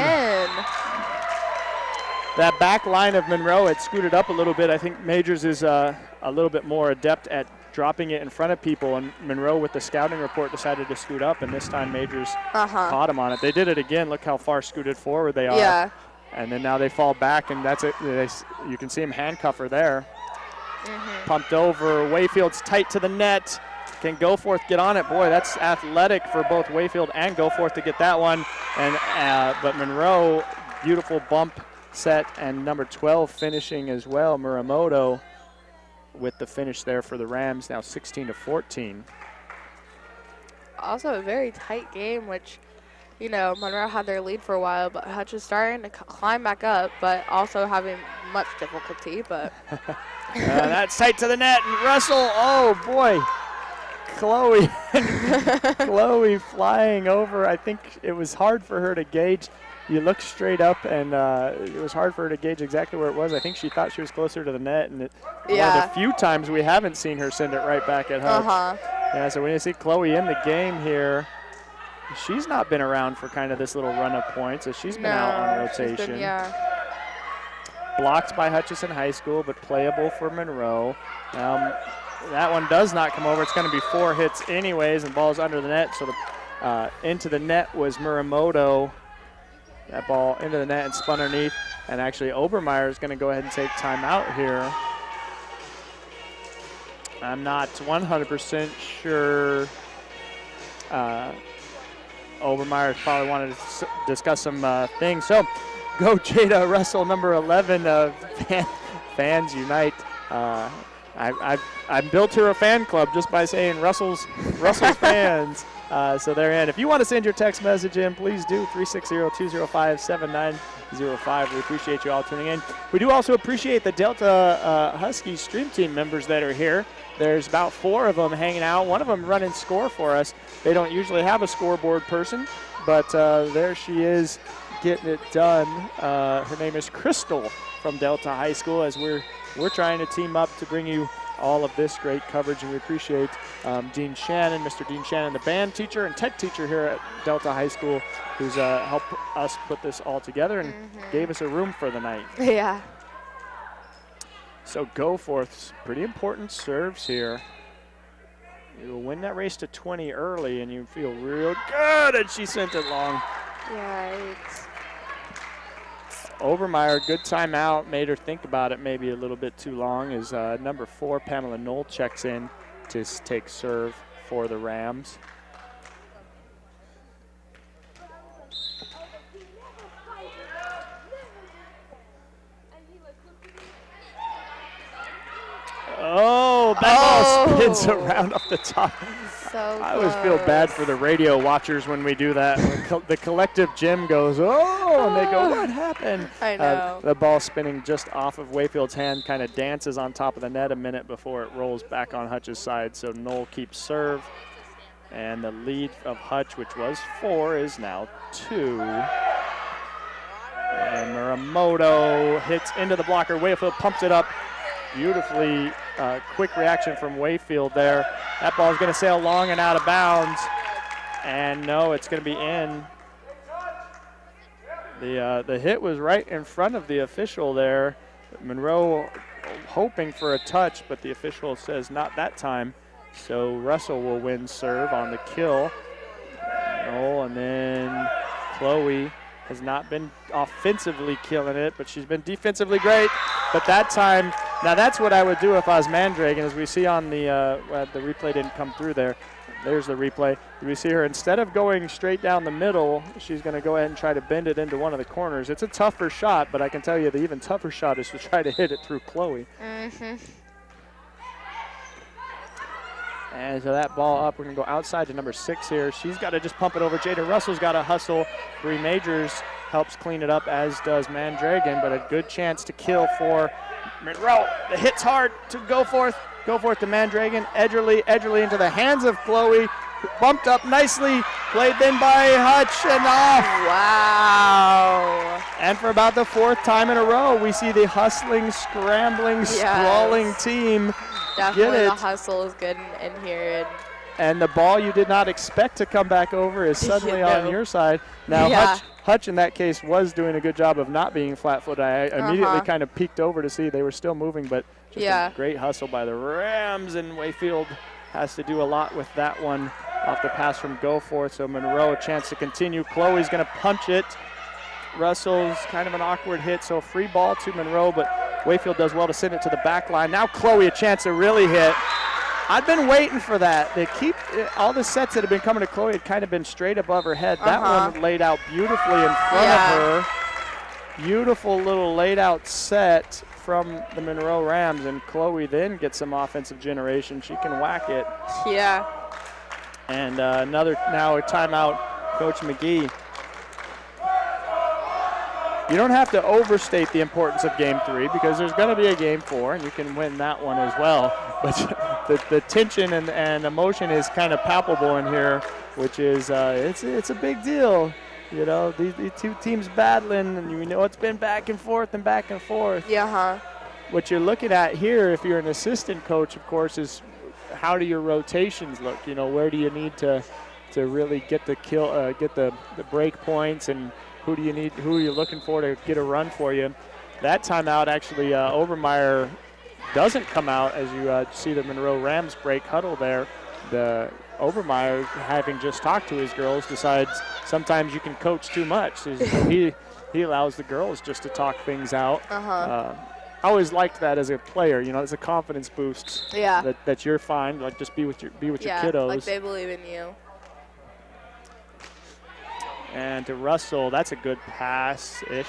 That back line of Monroe had scooted up a little bit. I think Majors is a little bit more adept at dropping it in front of people, and Monroe with the scouting report decided to scoot up, and this time Majors caught him on it. They did it again. Look how far scooted forward they are. Yeah. And then now they fall back, and that's it. You can see him handcuff her there. Pumped over. Wayfield's tight to the net. Can Go Forth get on it? Boy, that's athletic for both Wayfield and Go Forth to get that one. And but Monroe, beautiful bump set, and number 12 finishing as well, Muramoto, with the finish there for the Rams, now 16-14. Also a very tight game, which, you know, Monroe had their lead for a while, but Hutch is starting to climb back up, but also having much difficulty. But that's tight to the net, and Russell, oh boy, Chloe flying over. I think it was hard for her to gauge. you look straight up, and it was hard for her to gauge exactly where it was. I think she thought she was closer to the net, and one of the few times we haven't seen her send it right back at Hutch. Yeah, so when you see Chloe in the game here, she's not been around for kind of this little run of points, so she's been out on rotation. Blocked by Hutchison High School, but playable for Monroe. That one does not come over. It's going to be 4 hits anyways, and ball's under the net. So into the net was Muramoto. That ball into the net and spun underneath. And actually, Obermeyer is going to go ahead and take timeout here. I'm not 100% sure. Obermeyer probably wanted to discuss some things. So, go Jada Russell, number 11 of Fans Unite. I built her a fan club just by saying Russell's fans. So they're in. If you want to send your text message in, please do, 360-205-7905. We appreciate you all tuning in. We do also appreciate the Delta Huskies stream team members that are here. There's about 4 of them hanging out. One of them running score for us. They don't usually have a scoreboard person, but there she is getting it done. Her name is Crystal from Delta High School, as we're trying to team up to bring you all of this great coverage, and we appreciate Dean Shannon, Mr. Dean Shannon, the band teacher and tech teacher here at Delta High School, who's helped us put this all together and gave us a room for the night. Yeah. So Goforth's pretty important serves here. You'll win that race to 20 early, and you feel real good, and she sent it long. Yikes. Obermeyer, good timeout, made her think about it maybe a little bit too long, as number 4, Pamela Knoll, checks in to take serve for the Rams. Oh, that ball spins around off the top. So I always feel bad for the radio watchers when we do that. The collective gym goes, oh, and they go, what happened? I know. The ball spinning just off of Wayfield's hand, kind of dances on top of the net a minute before it rolls back on Hutch's side. So Knoll keeps serve, and the lead of Hutch, which was 4, is now 2. And Muramoto hits into the blocker. Wayfield pumps it up beautifully. Quick reaction from Wayfield there. That ball is going to sail long and out of bounds. And no, it's going to be in. The hit was right in front of the official there. Monroe hoping for a touch, but the official says not that time. So Russell will win serve on the kill. Oh, and then Chloe has not been offensively killing it, but she's been defensively great. But that time, now that's what I would do if I was Mandragon, as we see on the replay didn't come through there. There's the replay. We see her, instead of going straight down the middle, she's going to go ahead and try to bend it into one of the corners. It's a tougher shot, but I can tell you the even tougher shot is to try to hit it through Chloe. And so that ball up, we're going to go outside to number 6 here. She's got to just pump it over. Jada Russell's got to hustle. 3 Majors helps clean it up, as does Mandragon, but a good chance to kill for Monroe. The hit's hard to Goforth. Goforth to Mandragon. Edgerly into the hands of Chloe. Bumped up nicely. Played then by Hutch and off. Wow. And for about the 4th time in a row, we see the hustling, scrambling, sprawling team. Definitely the hustle is good in here. And the ball you did not expect to come back over is suddenly on your side. Now, Hutch in that case was doing a good job of not being flat-footed. I immediately kind of peeked over to see they were still moving, but just a great hustle by the Rams, and Wayfield has to do a lot with that one off the pass from Goforth. So Monroe a chance to continue. Chloe's going to punch it. Russell's kind of an awkward hit, so free ball to Monroe, but Wayfield does well to send it to the back line. Now Chloe a chance to really hit. I've been waiting for that. They keep all the sets that have been coming to Chloe had kind of been straight above her head. That one laid out beautifully in front of her. Beautiful little laid out set from the Monroe Rams, and Chloe then gets some offensive generation. She can whack it. Yeah. And another now a timeout, Coach McGee. You don't have to overstate the importance of Game 3, because there's going to be a Game 4, and you can win that one as well. But the tension and emotion is kind of palpable in here, which is it's a big deal. You know, these two teams battling, and you know it's been back and forth and back and forth. Yeah, What you're looking at here, if you're an assistant coach, of course, is how do your rotations look? You know, where do you need to really get the kill, get the break points, and who are you looking for to get a run for you? That timeout actually, Obermeyer doesn't come out as you see the Monroe Rams break huddle there. The Obermeyer, having just talked to his girls, decides sometimes you can coach too much. So he allows the girls just to talk things out. I always liked that as a player. You know, it's a confidence boost. Yeah. That you're fine. Like just be with your kiddos. Like they believe in you. And to Russell, that's a good pass-ish.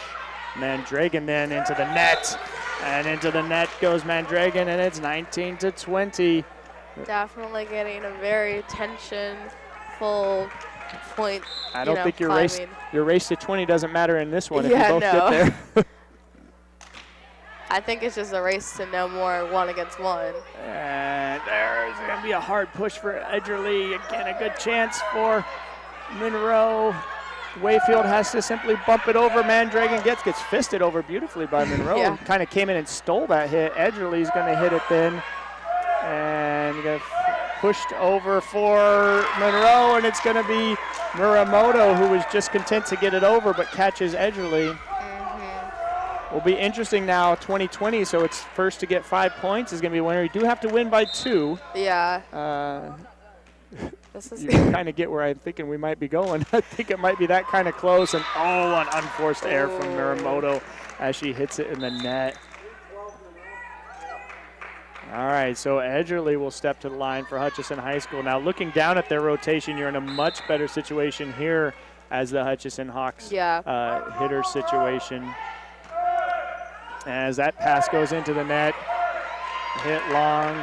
Mandragon then into the net. And into the net goes Mandragon, and it's 19-20. Definitely getting a very tension-full point. I don't think your race to 20 doesn't matter in this one if you both get there. I think it's just a race to no more 1-against-1. And there's going to be a hard push for Edgerly. Again, a good chance for Monroe. Wayfield has to simply bump it over. Mandragon gets fisted over beautifully by Monroe. Kind of came in and stole that hit. Edgerly's going to hit it then. And get pushed over for Monroe, and it's going to be Muramoto, who was just content to get it over but catches Edgerly. Will be interesting now, 2020, so it's first to get 5 points is going to be a winner. You do have to win by 2. Yeah. You can kind of get where I'm thinking we might be going. I think it might be that kind of close. And an unforced error from Muramoto as she hits it in the net. All right, so Edgerly will step to the line for Hutchison High School. Now looking down at their rotation, you're in a much better situation here as the Hutchison Hawks hitter situation. As that pass goes into the net, hit long.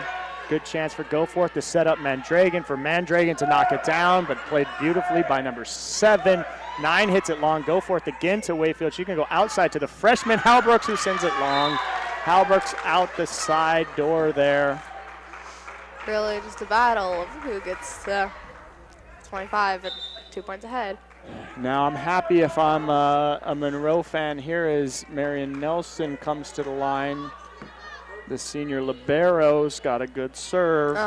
Good chance for Goforth to set up Mandragon for Mandragon to knock it down, but played beautifully by number 7. 9 hits it long. Goforth again to Wayfield. She can go outside to the freshman, Halbrooks, who sends it long. Halbrooks out the side door there. Really just a battle of who gets 25 and 2 points ahead. Now I'm happy if I'm a Monroe fan here as Marian Nelson comes to the line. The senior libero's got a good serve.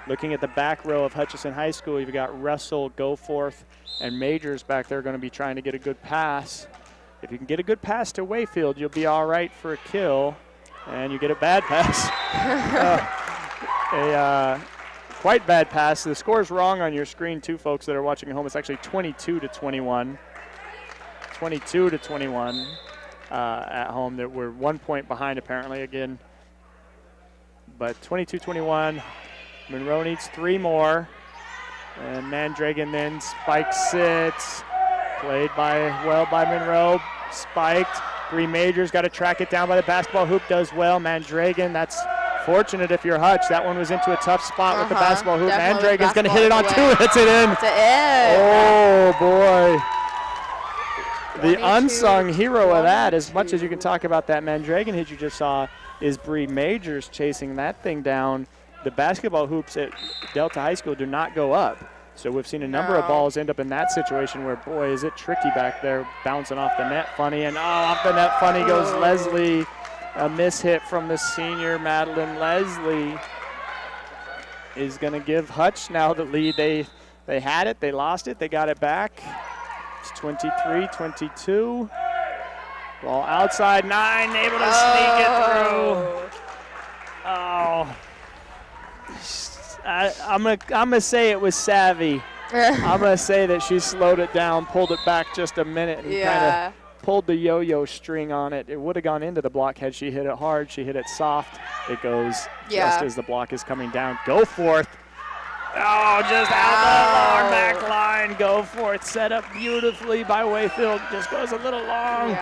Looking at the back row of Hutchison High School, you've got Russell, Goforth, and Majors back there going to be trying to get a good pass. If you can get a good pass to Wayfield, you'll be all right for a kill. And you get a bad pass. Quite bad pass. The score's wrong on your screen too, folks that are watching at home. It's actually 22-21. 22-21 at home. That we're 1 point behind apparently again. But 22-21. Monroe needs 3 more. And Mandragon then spikes it. Played well by Monroe. Spiked. 3 Majors got to track it down by the basketball hoop. Does well. Mandragon, that's fortunate if you're Hutch. That one was into a tough spot with the basketball hoop. Mandragon's going to hit it on 2. Hits it in. It's in. Oh, boy. The unsung hero of that, as much as you can talk about that Mandragon hit you just saw, is Bree Majors chasing that thing down. The basketball hoops at Delta High School do not go up. So we've seen a number of balls end up in that situation where, boy, is it tricky back there, bouncing off the net funny. And off the net funny goes Leslie. A miss hit from the senior Madeline Leslie is going to give Hutch now the lead. They had it, they lost it, they got it back. It's 23-22. Ball outside, 9, able to sneak it through. I'm gonna say it was savvy. I'm gonna say that she slowed it down, pulled it back just a minute, and kind of pulled the yo-yo string on it. It would have gone into the block had she hit it hard. She hit it soft. It goes just as the block is coming down. Goforth. Oh, just out the lower back line. Goforth set up beautifully by Wayfield. Just goes a little long.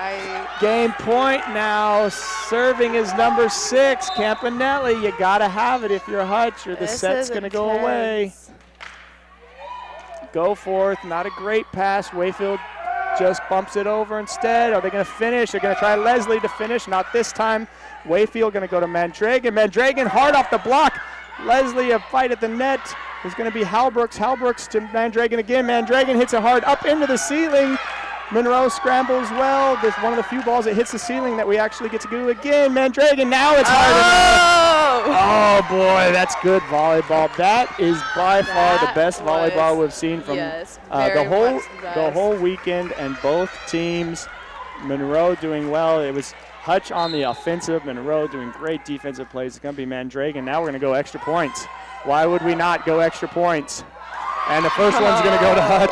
Game point now. Serving is number 6, Campanelli. You got to have it if you're Hutch or the set's going to go away. Goforth, not a great pass. Wayfield just bumps it over instead. Are they going to finish? They're going to try Leslie to finish. Not this time. Wayfield going to go to Mandragon. Mandragon hard off the block. Leslie a fight at the net. There's going to be Halbrooks. Halbrooks to Mandragon again. Mandragon hits it hard up into the ceiling. Monroe scrambles well. This one of the few balls that hits the ceiling that we actually get to do again. Mandragon, now it's hard enough. Oh boy, that's good volleyball. That is by far the best volleyball we've seen from the whole weekend, and both teams. Monroe doing well. It was Hutch on the offensive, Monroe doing great defensive plays. It's going to be Mandragon. Now we're going to go extra points. Why would we not go extra points? And the first one's going to go to Hutch.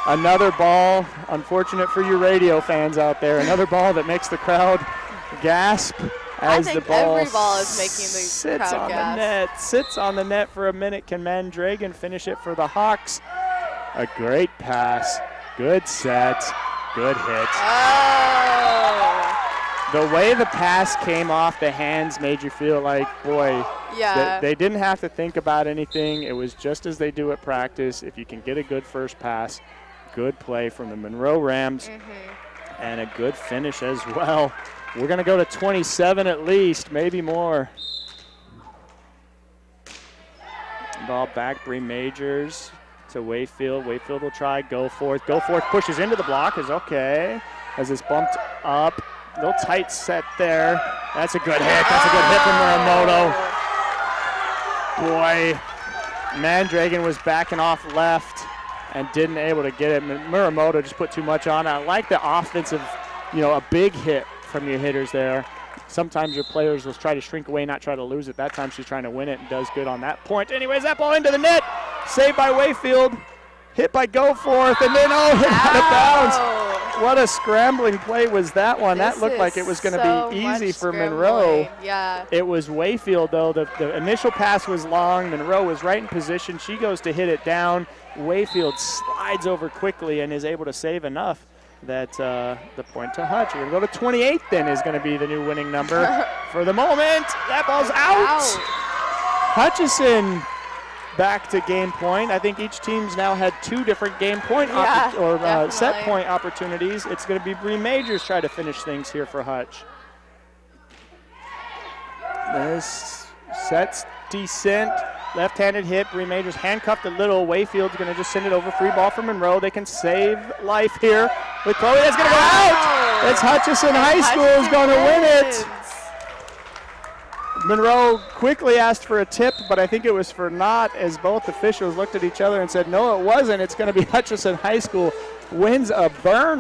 Another ball, unfortunate for you radio fans out there, another ball that makes the crowd gasp as the ball, every ball is making the crowd gasp. Sits on the net for a minute. Can Mandragon finish it for the Hawks? A great pass, good set, good hit. Oh. The way the pass came off the hands made you feel like, boy, they didn't have to think about anything. It was just as they do at practice. If you can get a good first pass, good play from the Monroe Rams, and a good finish as well. We're going to go to 27 at least, maybe more. Ball back, Bree Majors to Wayfield. Wayfield will try, go forth. Go forth, pushes into the block, is okay. As it's bumped up. Little tight set there. That's a good hit. That's a good hit from Muramoto. Boy, Mandragon was backing off left and didn't able to get it. Muramoto just put too much on. I like the offensive, a big hit from your hitters there. Sometimes your players will try to shrink away, not try to lose it. That time she's trying to win it and does good on that point. Anyways, that ball into the net. Saved by Wayfield. Hit by Goforth, and then hit out of bounds. What a scrambling play was that one. That looked like it was going to be easy for Monroe. Yeah. It was Wayfield, though. The initial pass was long. Monroe was right in position. She goes to hit it down. Wayfield slides over quickly and is able to save enough that the point to Hutch. We're going to go to 28 then is going to be the new winning number for the moment. That ball's out. Hutchison back to game point. I think each team's now had two different game point set point opportunities. It's going to be Bree Majors try to finish things here for Hutch. This set's decent. Left-handed hit. Bree Majors handcuffed a little. Wayfield's going to just send it over. Free ball for Monroe. They can save life here with Chloe. That's going to go out. It's Hutchison High School who's going to win it. Monroe quickly asked for a tip, but I think it was for naught as both officials looked at each other and said, no, it wasn't. It's going to be Hutchison High School wins a barn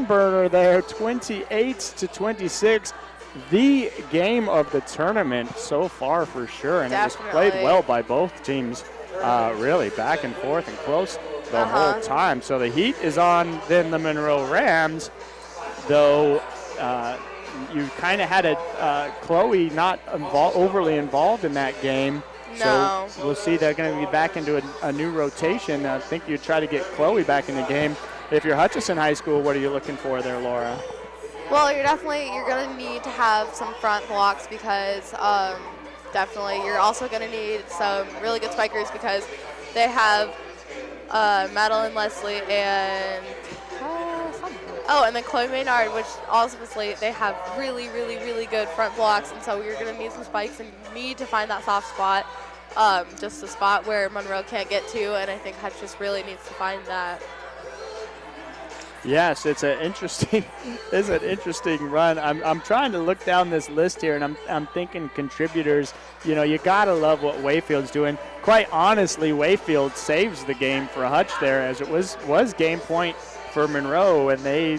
burner there, 28-26. The game of the tournament so far for sure, and it was played well by both teams, really back and forth and close the whole time. So the heat is on then the Monroe Rams, though you kind of had Chloe not overly involved in that game. No. So we'll see they're going to be back into a new rotation. I think you try to get Chloe back in the game. If you're Hutchison High School, what are you looking for there, Laura? Well, you're going to need to have some front blocks because definitely you're also going to need some really good spikers because they have Madeline Leslie and and then Chloe Maynard, which obviously they have really, really, really good front blocks, and so you're going to need some spikes and need to find that soft spot, just a spot where Monroe can't get to, and I think Hutch just really needs to find that. Yes, it's an interesting run. I'm trying to look down this list here, and I'm thinking contributors. You gotta love what Wayfield's doing. Quite honestly, Wayfield saves the game for Hutch there, as it was game point for Monroe, and I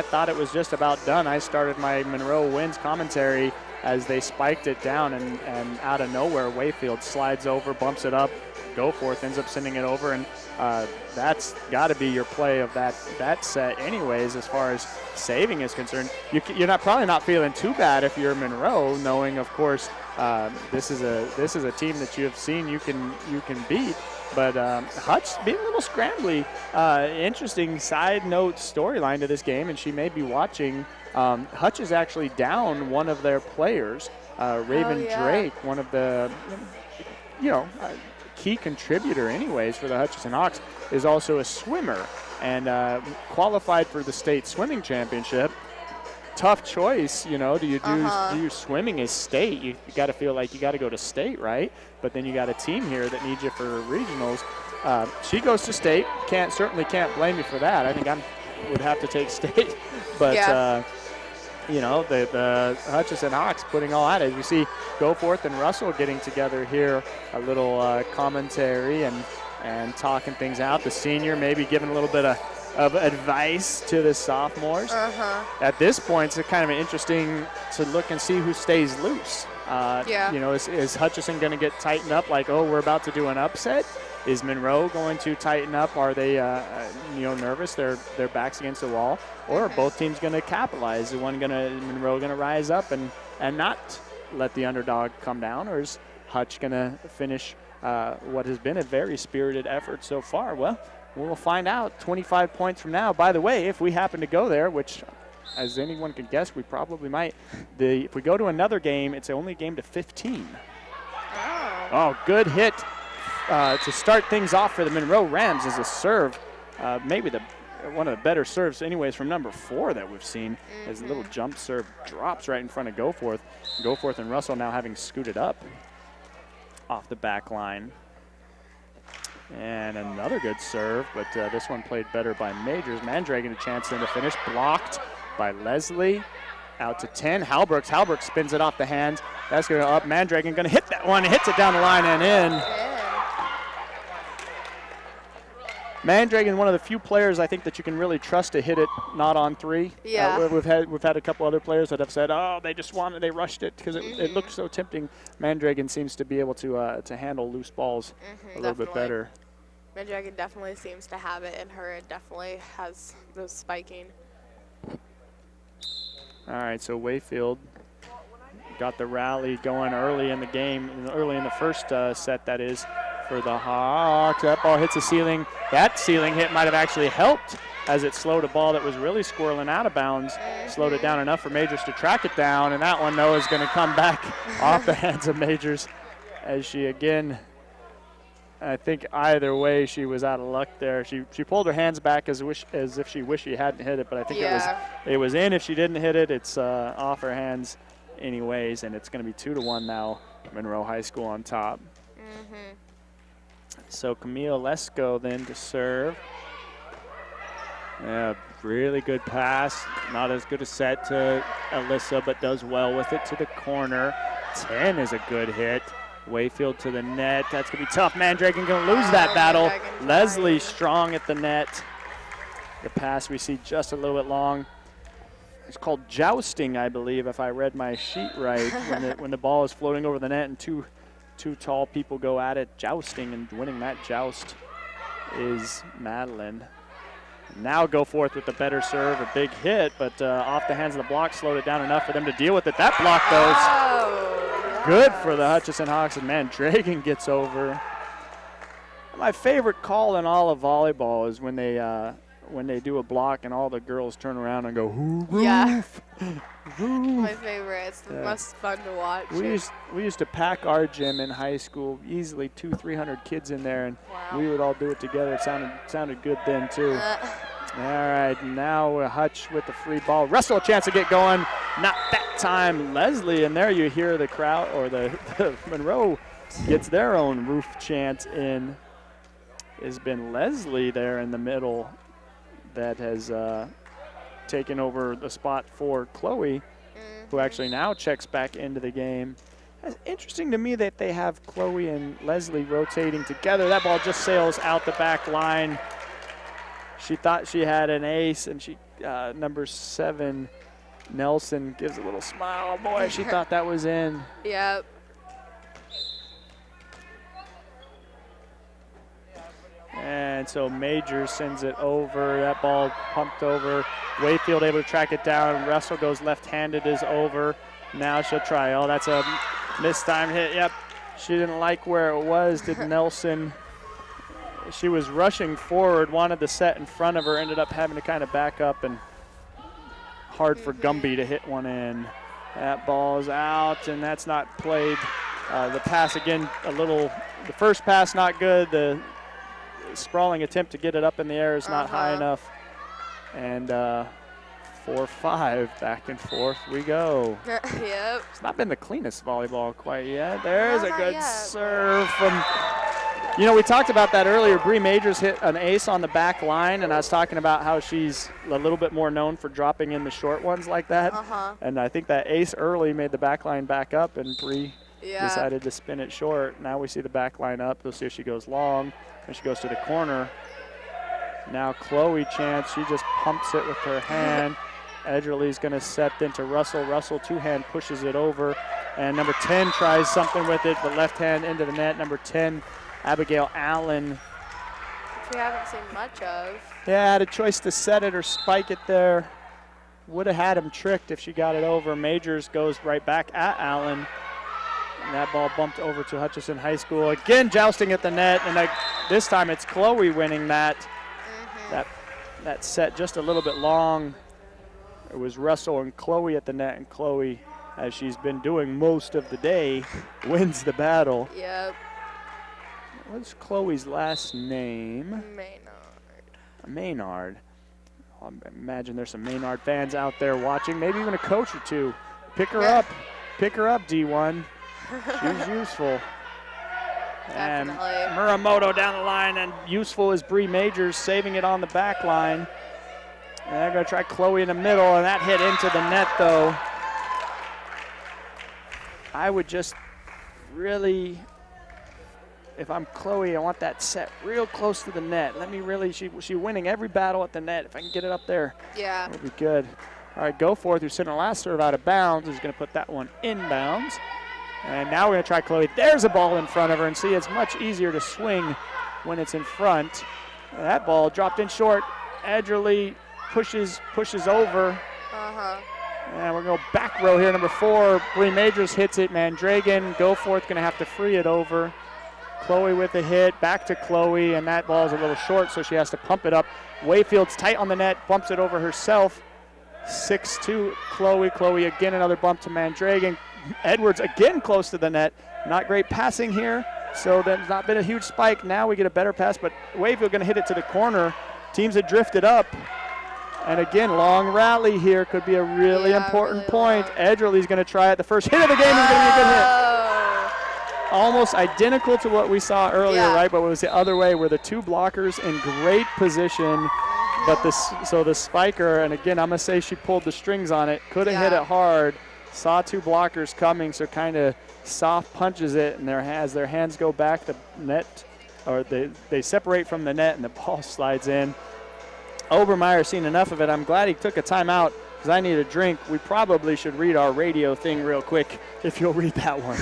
thought it was just about done. I started my Monroe wins commentary as they spiked it down, and out of nowhere, Wayfield slides over, bumps it up, Goforth ends up sending it over, and that's got to be your play of that set anyways as far as saving is concerned. You're probably not feeling too bad if you're Monroe, knowing, of course, this is a team that you have seen you can beat. But Hutch being a little scrambly. Interesting side note storyline to this game, and she may be watching. Hutch is actually down one of their players, Raven Drake, one of the, key contributor anyways for the Hutchison Hawks, is also a swimmer and qualified for the state swimming championship. Tough choice, do you do swimming as state? You got to feel like you got to go to state, right? But then you got a team here that needs you for regionals. she goes to state. Certainly can't blame me for that. I think I would have to take state. But, yeah. you know, the Hutchison Hawks putting all out. As you see, Goforth and Russell getting together here, a little commentary and talking things out. The senior maybe giving a little bit of advice to the sophomores. At this point, it's kind of interesting to look and see who stays loose. You know, is Hutchison going to get tightened up like, oh, we're about to do an upset? Is Monroe going to tighten up? Are they, you know, nervous? Their backs against the wall, or are both teams going to capitalize? Is Monroe going to rise up and not let the underdog come down, or is Hutch going to finish what has been a very spirited effort so far? Well, we'll find out 25 points from now. By the way, if we happen to go there, which as anyone can guess, we probably might. If we go to another game, it's only a game to 15. Oh, good hit. To start things off for the Monroe Rams is a serve, maybe one of the better serves anyways from number 4 that we've seen, as a little jump serve drops right in front of Goforth. Goforth and Russell now having scooted up off the back line. And another good serve, but this one played better by Majors. Mandragon a chance then to finish, blocked by Leslie. Out to 10, Halbrooks spins it off the hands. That's going to up, Mandragon going to hit that one, hits it down the line and in. Mandragon, one of the few players I think that you can really trust to hit it not on 3. Yeah. We've had a couple other players that have said, oh, they rushed it because it looked so tempting. Mandragon seems to be able to handle loose balls a little bit better. Mandragon definitely seems to have it in her and definitely has those spiking. All right, so Wayfield got the rally going early in the game, early in the first set, that is, for the Hawks. That ball hits the ceiling. That ceiling hit might have actually helped as it slowed a ball that was really squirreling out of bounds. Slowed it down enough for Majors to track it down, and that one, though, is going to come back off the hands of Majors as she again, I think either way she was out of luck there. She pulled her hands back as if she wished she hadn't hit it, but I think it was in. If she didn't hit it, it's off her hands anyways, and it's going to be 2-1 now. Monroe High School on top. So Camille Lesko then to serve. Yeah, really good pass. Not as good a set to Alyssa, but does well with it to the corner. 10 is a good hit. Wayfield to the net. That's going to be tough. Mandragon going to lose that battle. Leslie strong at the net. The pass we see just a little bit long. It's called jousting, I believe, if I read my sheet right, when the ball is floating over the net and two tall people go at it. Jousting, and winning that joust is Madeleine. Now Goforth with the better serve, a big hit, but off the hands of the block, slowed it down enough for them to deal with it. That block goes good for the Hutchison Hawks, and Mandragon gets over. My favorite call in all of volleyball is when they do a block and all the girls turn around and go, "Hoo-roof." Yeah. My favorite. It's the most fun to watch. We used to pack our gym in high school, easily 200-300 kids in there, and we would all do it together. It sounded good then too. All right, now Hutch with the free ball. Russell a chance to get going. Not that time. Leslie, and there you hear the crowd, or the Monroe gets their own roof chant in. Has been Leslie there in the middle that has taken over the spot for Chloe, who actually now checks back into the game. It's interesting to me that they have Chloe and Leslie rotating together. That ball just sails out the back line. She thought she had an ace, and number 7, Nelson, gives a little smile. Oh boy, she thought that was in. Yep. And so Major sends it over. That ball pumped over. Wayfield able to track it down. Russell goes left-handed, is over. Now she'll try. Oh, that's a mistimed hit. Yep. She didn't like where it was, did Nelson. She was rushing forward, wanted the set in front of her, ended up having to kind of back up, and hard for Gumby to hit one in. That ball is out, and that's not played. The pass again, the first pass not good. The sprawling attempt to get it up in the air is not high enough. And 4-5, back and forth we go. Yep. It's not been the cleanest volleyball quite yet. There's a good serve from You know, we talked about that earlier. Bree Majors hit an ace on the back line, and I was talking about how she's a little bit more known for dropping in the short ones like that. And I think that ace early made the back line back up, and Bree decided to spin it short. Now we see the back line up. We'll see if she goes long, and she goes to the corner. Now Chloe chance, she just pumps it with her hand. Edgerly's going to set into Russell. Russell two-hand pushes it over, and number 10 tries something with it, but left hand into the net. Number 10, Abigail Allen. Which we haven't seen much of. Yeah, had a choice to set it or spike it there. Would have had him tricked if she got it over. Majors goes right back at Allen. And that ball bumped over to Hutchison High School. Again, jousting at the net, and this time it's Chloe winning that. That set just a little bit long. It was Russell and Chloe at the net, and Chloe, as she's been doing most of the day, wins the battle. Yep. What's Chloe's last name? Maynard. I imagine there's some Maynard fans out there watching, maybe even a coach or two. Pick her up. Pick her up, D1. She's useful. And Muramoto down the line, and useful is Bree Majors, saving it on the back line. And they're going to try Chloe in the middle, and that hit into the net, though. I would just really, if I'm Chloe, I want that set real close to the net. Let me really, she's winning every battle at the net. If I can get it up there, yeah, it'll be good. All right, Goforth, who's sending the last serve out of bounds, is going to put that one inbounds. And now we're going to try Chloe. There's a ball in front of her, and see, it's much easier to swing when it's in front. And that ball dropped in short. Edgerly pushes over. And we're going to go back row here, number 4. Bree Majors hits it. Mandragon, Goforth going to have to free it over. Chloe with a hit, back to Chloe, and that ball is a little short, so she has to pump it up. Wayfield's tight on the net, bumps it over herself. 6-2, Chloe. Chloe again, another bump to Mandragon. Edwards again close to the net. Not great passing here, so there's not been a huge spike. Now we get a better pass, but Wayfield going to hit it to the corner. Teams have drifted up. And again, long rally here could be a really important point. Edgerly's going to try it. The first hit of the game is going to be a good hit. Almost identical to what we saw earlier, right? But it was the other way, where the two blockers in great position. But the spiker, and again, I'm going to say she pulled the strings on it. Could have hit it hard. Saw two blockers coming, so kind of soft punches it, and as their hands go back, the net, or they separate from the net, and the ball slides in. Obermeyer seen enough of it. I'm glad he took a timeout, because I need a drink. We probably should read our radio thing real quick, if you'll read that one.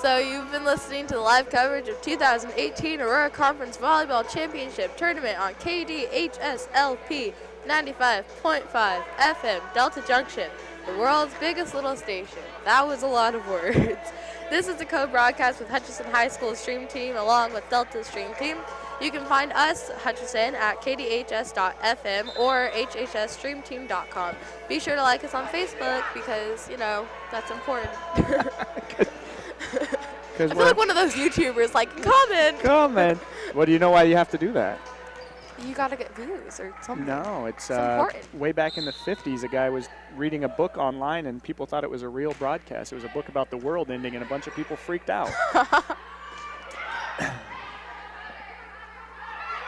So you've been listening to the live coverage of 2018 Aurora Conference Volleyball Championship Tournament on KDHSLP 95.5 FM Delta Junction, the world's biggest little station. That was a lot of words. This is a co-broadcast with Hutchison High School Stream Team along with Delta Stream Team. You can find us, Hutchison, at kdhs.fm or hhsstreamteam.com. Be sure to like us on Facebook because, you know, that's important. I feel like one of those YouTubers, like, comment. Well, do you know why you have to do that? You got to get views or something. No, it's important. Way back in the 50s, a guy was reading a book online, and people thought it was a real broadcast. It was a book about the world ending, and a bunch of people freaked out.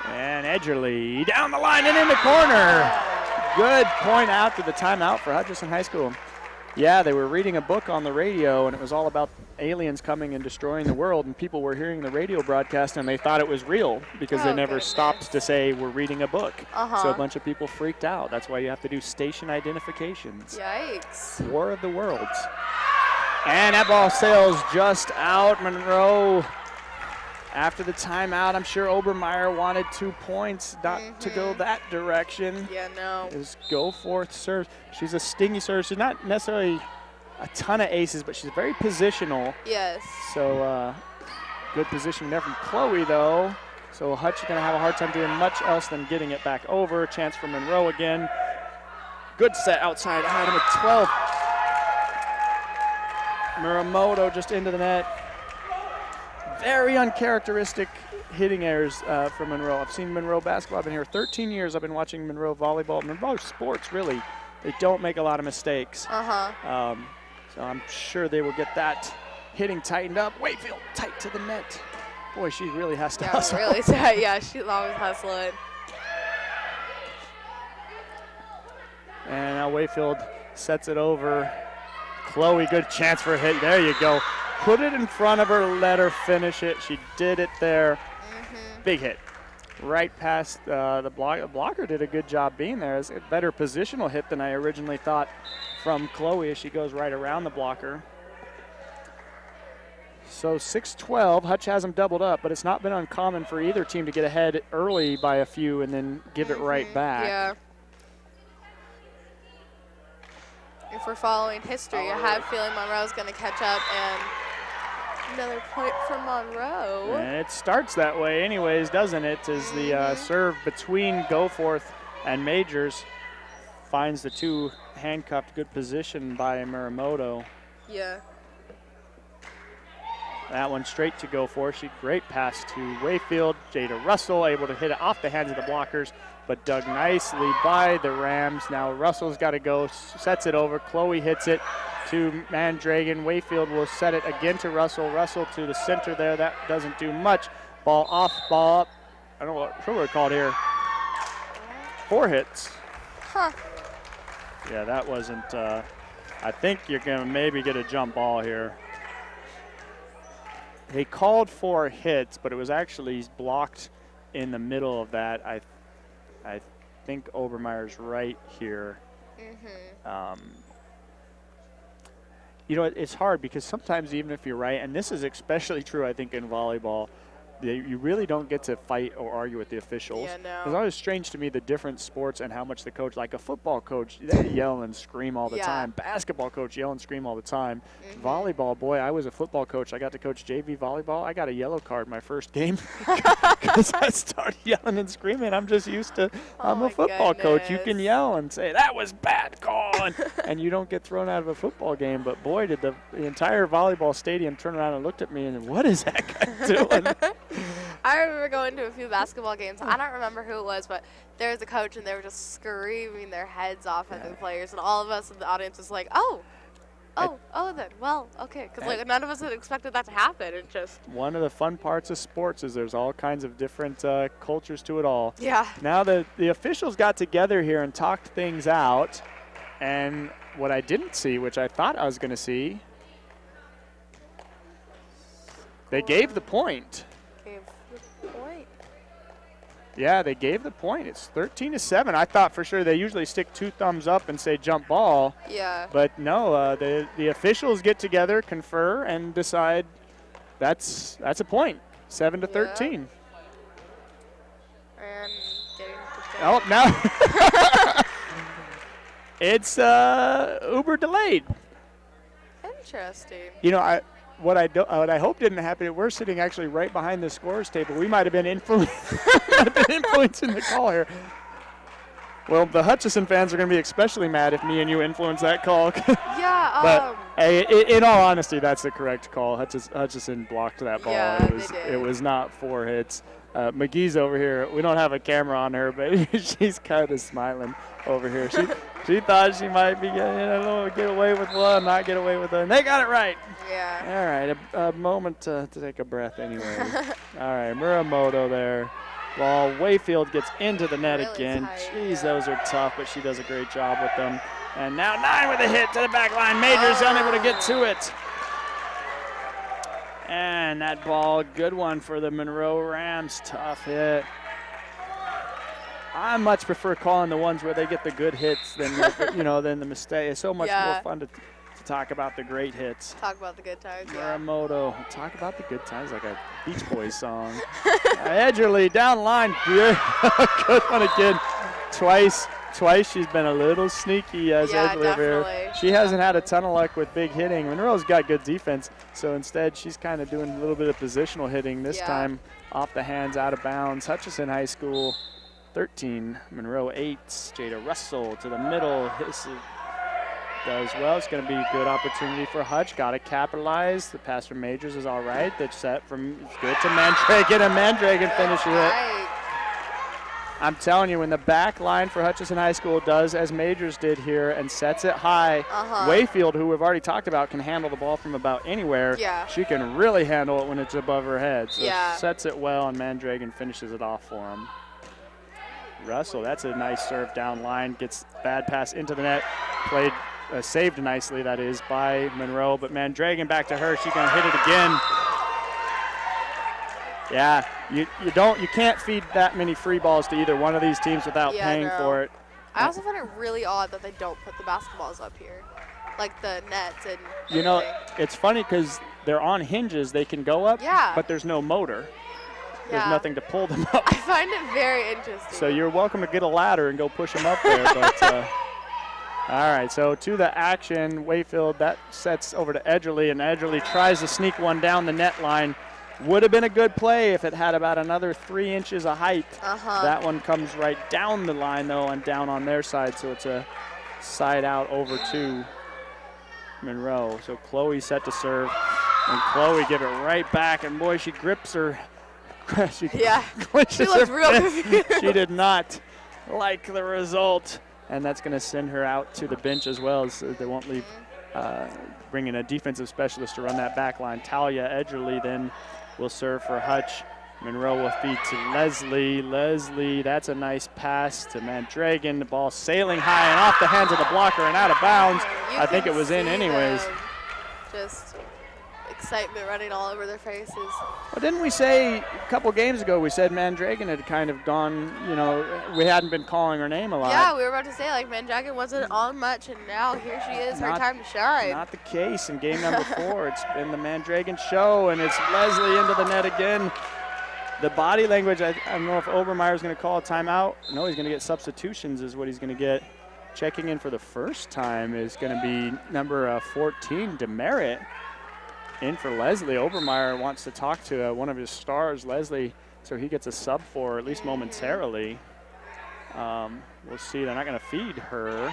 And Edgerly down the line and in the corner. Good point out to the timeout for Hutchison High School. Yeah, they were reading a book on the radio, and it was all about aliens coming and destroying the world, and people were hearing the radio broadcast, and they thought it was real because they never stopped to say we're reading a book. So a bunch of people freaked out. That's why you have to do station identifications. Yikes. War of the Worlds. And that ball sails just out. Monroe, after the timeout, I'm sure Obermeyer wanted 2 points, not to go that direction. Yeah, no. Is Goforth serve. She's a stingy serve. She's not necessarily a ton of aces, but she's very positional. Yes. So good positioning there from Chloe, though. So Hutch is going to have a hard time doing much else than getting it back over. Chance for Monroe again. Good set outside. Item at 12. Muramoto just into the net. Very uncharacteristic hitting errors for Monroe. I've seen Monroe basketball. I've been here 13 years. I've been watching Monroe volleyball. Monroe sports, really. They don't make a lot of mistakes. So I'm sure they will get that hitting tightened up. Wayfield tight to the net. Boy, she really has to yeah, hustle. Really tight. Yeah, she's always hustling. And now Wayfield sets it over. Chloe, good chance for a hit. There you go. Put it in front of her, let her finish it. She did it there. Big hit. Right past the block. The blocker did a good job being there. It's a better positional hit than I originally thought from Chloe as she goes right around the blocker. So 6-12, Hutch has them doubled up, but it's not been uncommon for either team to get ahead early by a few and then give it right back. Yeah. If we're following history, I have a feeling Monroe's going to catch up, and another point for Monroe. And it starts that way anyways, doesn't it, as the serve between Goforth and Majors finds the two handcuffed. Good position by Muramoto. Yeah. That one straight to Goforth. Great pass to Wayfield. Jada Russell able to hit it off the hands of the blockers, but dug nicely by the Rams. Now Russell's got to go, sets it over. Chloe hits it to Mandragon. Wayfield will set it again to Russell. Russell to the center there. That doesn't do much. Ball off, ball up. I don't know what we're called here. 4 hits. Huh. Yeah, that wasn't, I think you're going to maybe get a jump ball here. They called 4 hits, but it was actually blocked in the middle of that. I think Obermeyer's right here. You know, it's hard because sometimes even if you're right, and this is especially true, I think, in volleyball, you really don't get to fight or argue with the officials. Yeah, no. It's always strange to me the different sports and how much the coach, like a football coach, they yell and scream all the time. Basketball coach yell and scream all the time. Volleyball, boy, I was a football coach. I got to coach JV volleyball. I got a yellow card my first game because I started yelling and screaming. I'm just used to, I'm a football coach. You can yell and say, that was bad call, and you don't get thrown out of a football game. But boy, did the entire volleyball stadium turn around and looked at me and, what is that guy doing? I remember going to a few basketball games. I don't remember who it was, but there was a coach, and they were just screaming their heads off at the players, and all of us in the audience was like, oh, then, well, okay, because like none of us had expected that to happen. It just one of the fun parts of sports is there's all kinds of different cultures to it all. Yeah. Now the officials got together here and talked things out, and what I didn't see, which I thought I was going to see, they gave the point. Yeah, they gave the point. It's 13-7. I thought for sure they usually stick 2 thumbs up and say jump ball. Yeah. But no, the officials get together, confer, and decide that's a point. 7-13. And getting oh, now it's uber delayed. Interesting. You know, what I hope didn't happen, we're sitting actually right behind the scores table. We might have been influencing the call here. Well, the Hutchison fans are going to be especially mad if me and you influence that call. Yeah. But hey, in all honesty, that's the correct call. Hutchison blocked that ball. Yeah, it was not 4 hits. McGee's over here. We don't have a camera on her, but she's kind of smiling over here. She thought she might be get away with one, not get away with one. They got it right. Yeah. All right, a moment to take a breath anyway. All right, Muramoto there. Ball, Wayfield gets into the net really again. Tight, Jeez, those are tough, but she does a great job with them. And now 9 with a hit to the back line. Majors unable to get to it. And that ball, good one for the Monroe Rams. Tough hit. I much prefer calling the ones where they get the good hits than than the mistake. It's so much more fun to talk about the great hits. Talk about the good times. Muramoto, talk about the good times, like a Beach Boys song. Edgerly down the line, good one again. Twice she's been a little sneaky as Edgerly over here. She hasn't had a ton of luck with big hitting. Monroe's got good defense, so instead she's kind of doing a little bit of positional hitting this time off the hands, out of bounds. Hutchison High School 13, Monroe 8. Jada Russell to the middle. Does well. It's going to be a good opportunity for Hutch. Got to capitalize. The pass from Majors is all right. The set from good to Mandragon, and Mandragon finishes it. I'm telling you, when the back line for Hutchison High School does as Majors did here and sets it high, Wayfield, who we've already talked about, can handle the ball from about anywhere. Yeah. She can really handle it when it's above her head. So sets it well, and Mandragon finishes it off for him. Russell, that's a nice serve down line, gets bad pass into the net, played, saved nicely, that is, by Monroe, but Mandragon back to her, she's gonna hit it again. Yeah, you can't feed that many free balls to either one of these teams without paying for it. I also find it really odd that they don't put the basketballs up here, like the nets and You know, it's funny because they're on hinges, they can go up, but there's no motor. There's nothing to pull them up. I find it very interesting. So you're welcome to get a ladder and go push them up there. But all right, so to the action, Wayfield, that sets over to Edgerly, and Edgerly tries to sneak one down the net line. Would have been a good play if it had about another 3 inches of height. That one comes right down the line, though, and down on their side, so it's a side out over to Monroe. So Chloe set to serve, and Chloe give it right back, and boy, she grips her. She looks real confused. She did not like the result, and that's going to send her out to the bench as well, so they won't leave, bringing a defensive specialist to run that back line. Talia Edgerly then will serve for Hutch. Monroe will feed to Leslie. Leslie, that's a nice pass to Mandragon. The ball sailing high and off the hands of the blocker and out of bounds. I think it was in anyways. Just excitement running all over their faces. Well, didn't we say a couple games ago, we said Mandragon had kind of gone, you know, we hadn't been calling her name a lot. Yeah, we were about to say, like, Mandragon wasn't on much, and now here she is, her time to shine. Not the case in game number 4. It's been the Mandragon show, and it's Leslie into the net again. The body language, I don't know if Obermeyer's going to call a timeout. No, he's going to get substitutions is what he's going to get. Checking in for the first time is going to be number 14, Demerit. In for Leslie. Obermeyer wants to talk to one of his stars, Leslie, so he gets a sub for her, at least momentarily. We'll see. They're not going to feed her,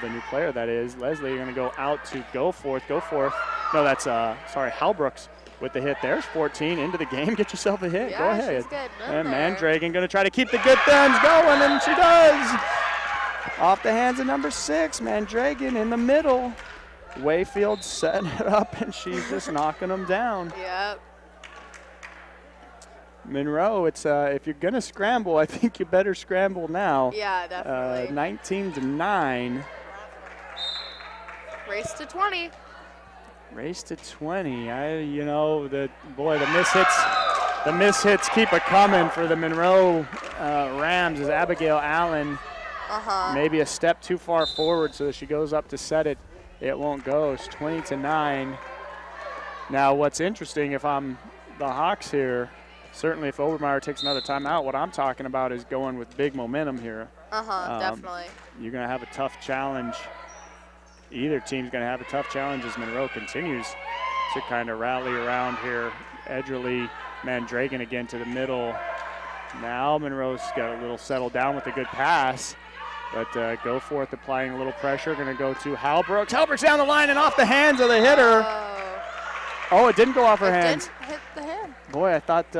the new player that is. Leslie, you're going to go out to Goforth. No, that's, sorry, Halbrooks with the hit. There's 14 into the game. Get yourself a hit. Go ahead. She's good. And Mandragon going to try to keep the good thumbs going, and she does. Off the hands of number 6, Mandragon in the middle. Wayfield setting it up, and she's just knocking them down. Yep. Monroe, it's if you're gonna scramble, I think you better scramble now. Yeah, definitely. 19-9. Race to 20. Race to 20. You know, the mishits keep a coming for the Monroe Rams as Abigail Allen maybe a step too far forward, so she goes up to set it. It won't go. It's 20-9. Now, what's interesting, if I'm the Hawks here, certainly if Obermeyer takes another timeout, what I'm talking about is going with big momentum here. Definitely. You're going to have a tough challenge. Either team's going to have a tough challenge as Monroe continues to kind of rally around here. Edgerly, Mandragon again to the middle. Now Monroe's got a little settled down with a good pass. But Goforth applying a little pressure, going to go to Halbrooks. Halbrooks down the line and off the hands of the hitter. Oh, it didn't go off her hands. Didn't hit the hand. Boy, I thought it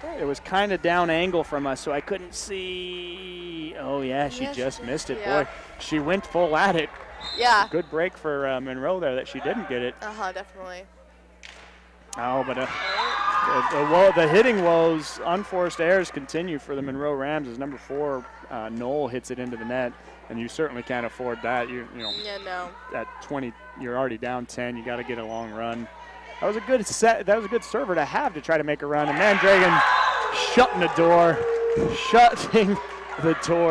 did. It was kind of down angle from us, so I couldn't see. Oh, yeah, she just missed it. Boy, she went full at it. Yeah. Good break for Monroe there that she didn't get it. Definitely. Oh, but the hitting woes, unforced errors continue for the Monroe Rams as number 4, NOLL, hits it into the net, and you certainly can't afford that. You know. Yeah, no. At 20, you're already down 10. You got to get a long run. That was a good set. That was a good server to have to try to make a run. And Mandragon shutting the door,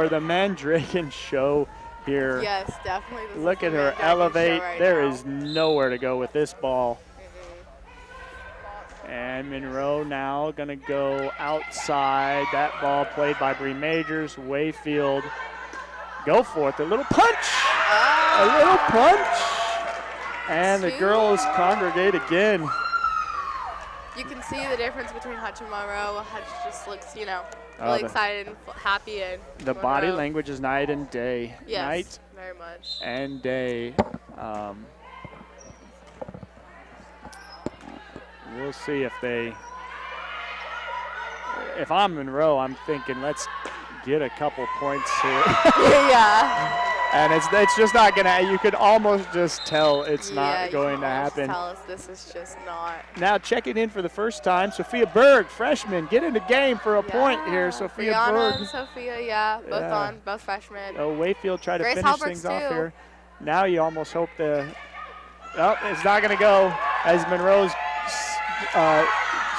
The Mandragon show here. Yes, definitely. Look at her elevate. There is nowhere to go with this ball. And Monroe now going to go outside. That ball played by Bree Majors. Wayfield. Goforth. A little punch. A little punch. And the girls congregate again. You can see the difference between Hutch and Monroe. Hutch just looks, you know, really excited and happy. And the body language is night and day. Yes, night very much. And day. We'll see if they if I'm Monroe, I'm thinking let's get a couple points here. Yeah. And it's just not gonna. You could almost just tell it's not going to happen. Tell us this is just not. Now checking in for the first time, Sophia Berg, freshman, get in the game for a point here. Sophia Berg. And Sophia, both freshmen. Oh, Wayfield tried to finish Halberts things too. off here. Now you almost hope the. Oh, it's not going to go as Monroe's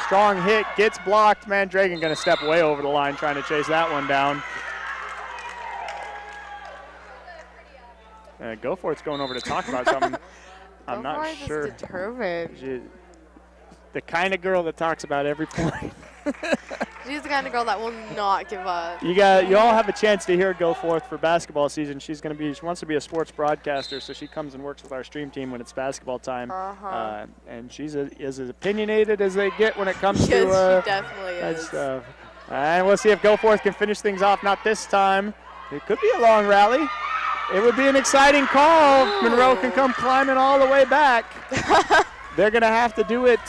strong hit gets blocked. Mandragon going to step way over the line trying to chase that one down. Goforth's going over to talk about something. I'm not sure. Is determined. The kind of girl that talks about every point. She's the kind of girl that will not give up. You all have a chance to hear Goforth for basketball season. She wants to be a sports broadcaster, so she comes and works with our stream team when it's basketball time. And she's as opinionated as they get when it comes to. Yes, she definitely is. And we'll see if Goforth can finish things off. Not this time. It could be a long rally. It would be an exciting call if Monroe can come climbing all the way back. They're going to have to do it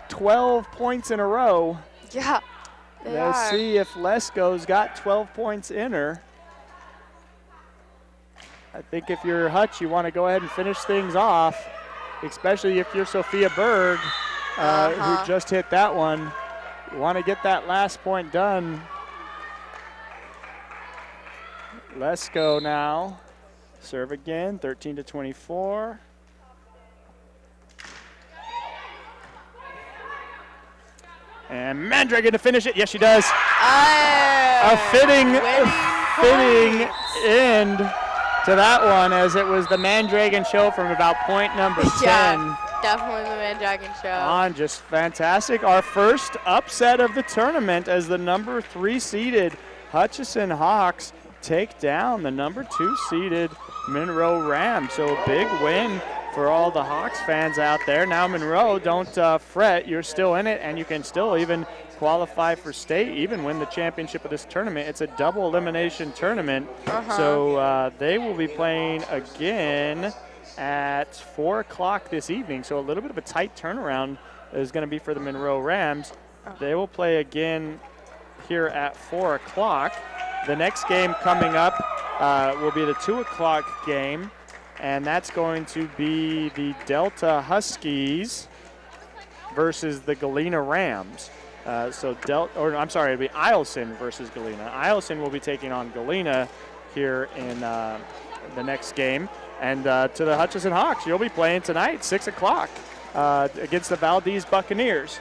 12 points in a row. Yeah, Let's see if LESKO's got 12 points in her. I think if you're Hutch, you want to go ahead and finish things off, especially if you're Sophia Berg, who just hit that one. You want to get that last point done. LESKO now. Serve again, 13-24. And Mandragon to finish it. Yes, she does. A fitting end to that one, as it was the Mandragon show from about point number 10. Yeah, definitely the Mandragon show. Just fantastic. Our first upset of the tournament as the number 3 seeded Hutchison Hawks take down the number 2 seeded Monroe Rams. So a big win for all the Hawks fans out there. Now Monroe, don't fret, you're still in it, and you can still even qualify for state, even win the championship of this tournament. It's a double elimination tournament. So they will be playing again at 4 o'clock this evening. So a little bit of a tight turnaround is going to be for the Monroe Rams. They will play again here at 4 o'clock. The next game coming up will be the 2 o'clock game, and that's going to be the Delta Huskies versus the Galena Rams. It'll be Eielson versus Galena. Eielson will be taking on Galena here in the next game. And to the Hutchison Hawks, you'll be playing tonight, 6 o'clock, against the Valdez Buccaneers.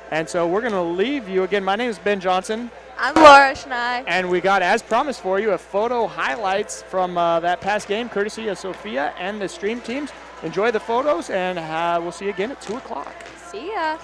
And so we're going to leave you. Again, my name is Ben Johnson. I'm Laura Schnei. And we got, as promised for you, a photo highlights from that past game, courtesy of Sophia and the stream teams. Enjoy the photos, and we'll see you again at 2 o'clock. See ya.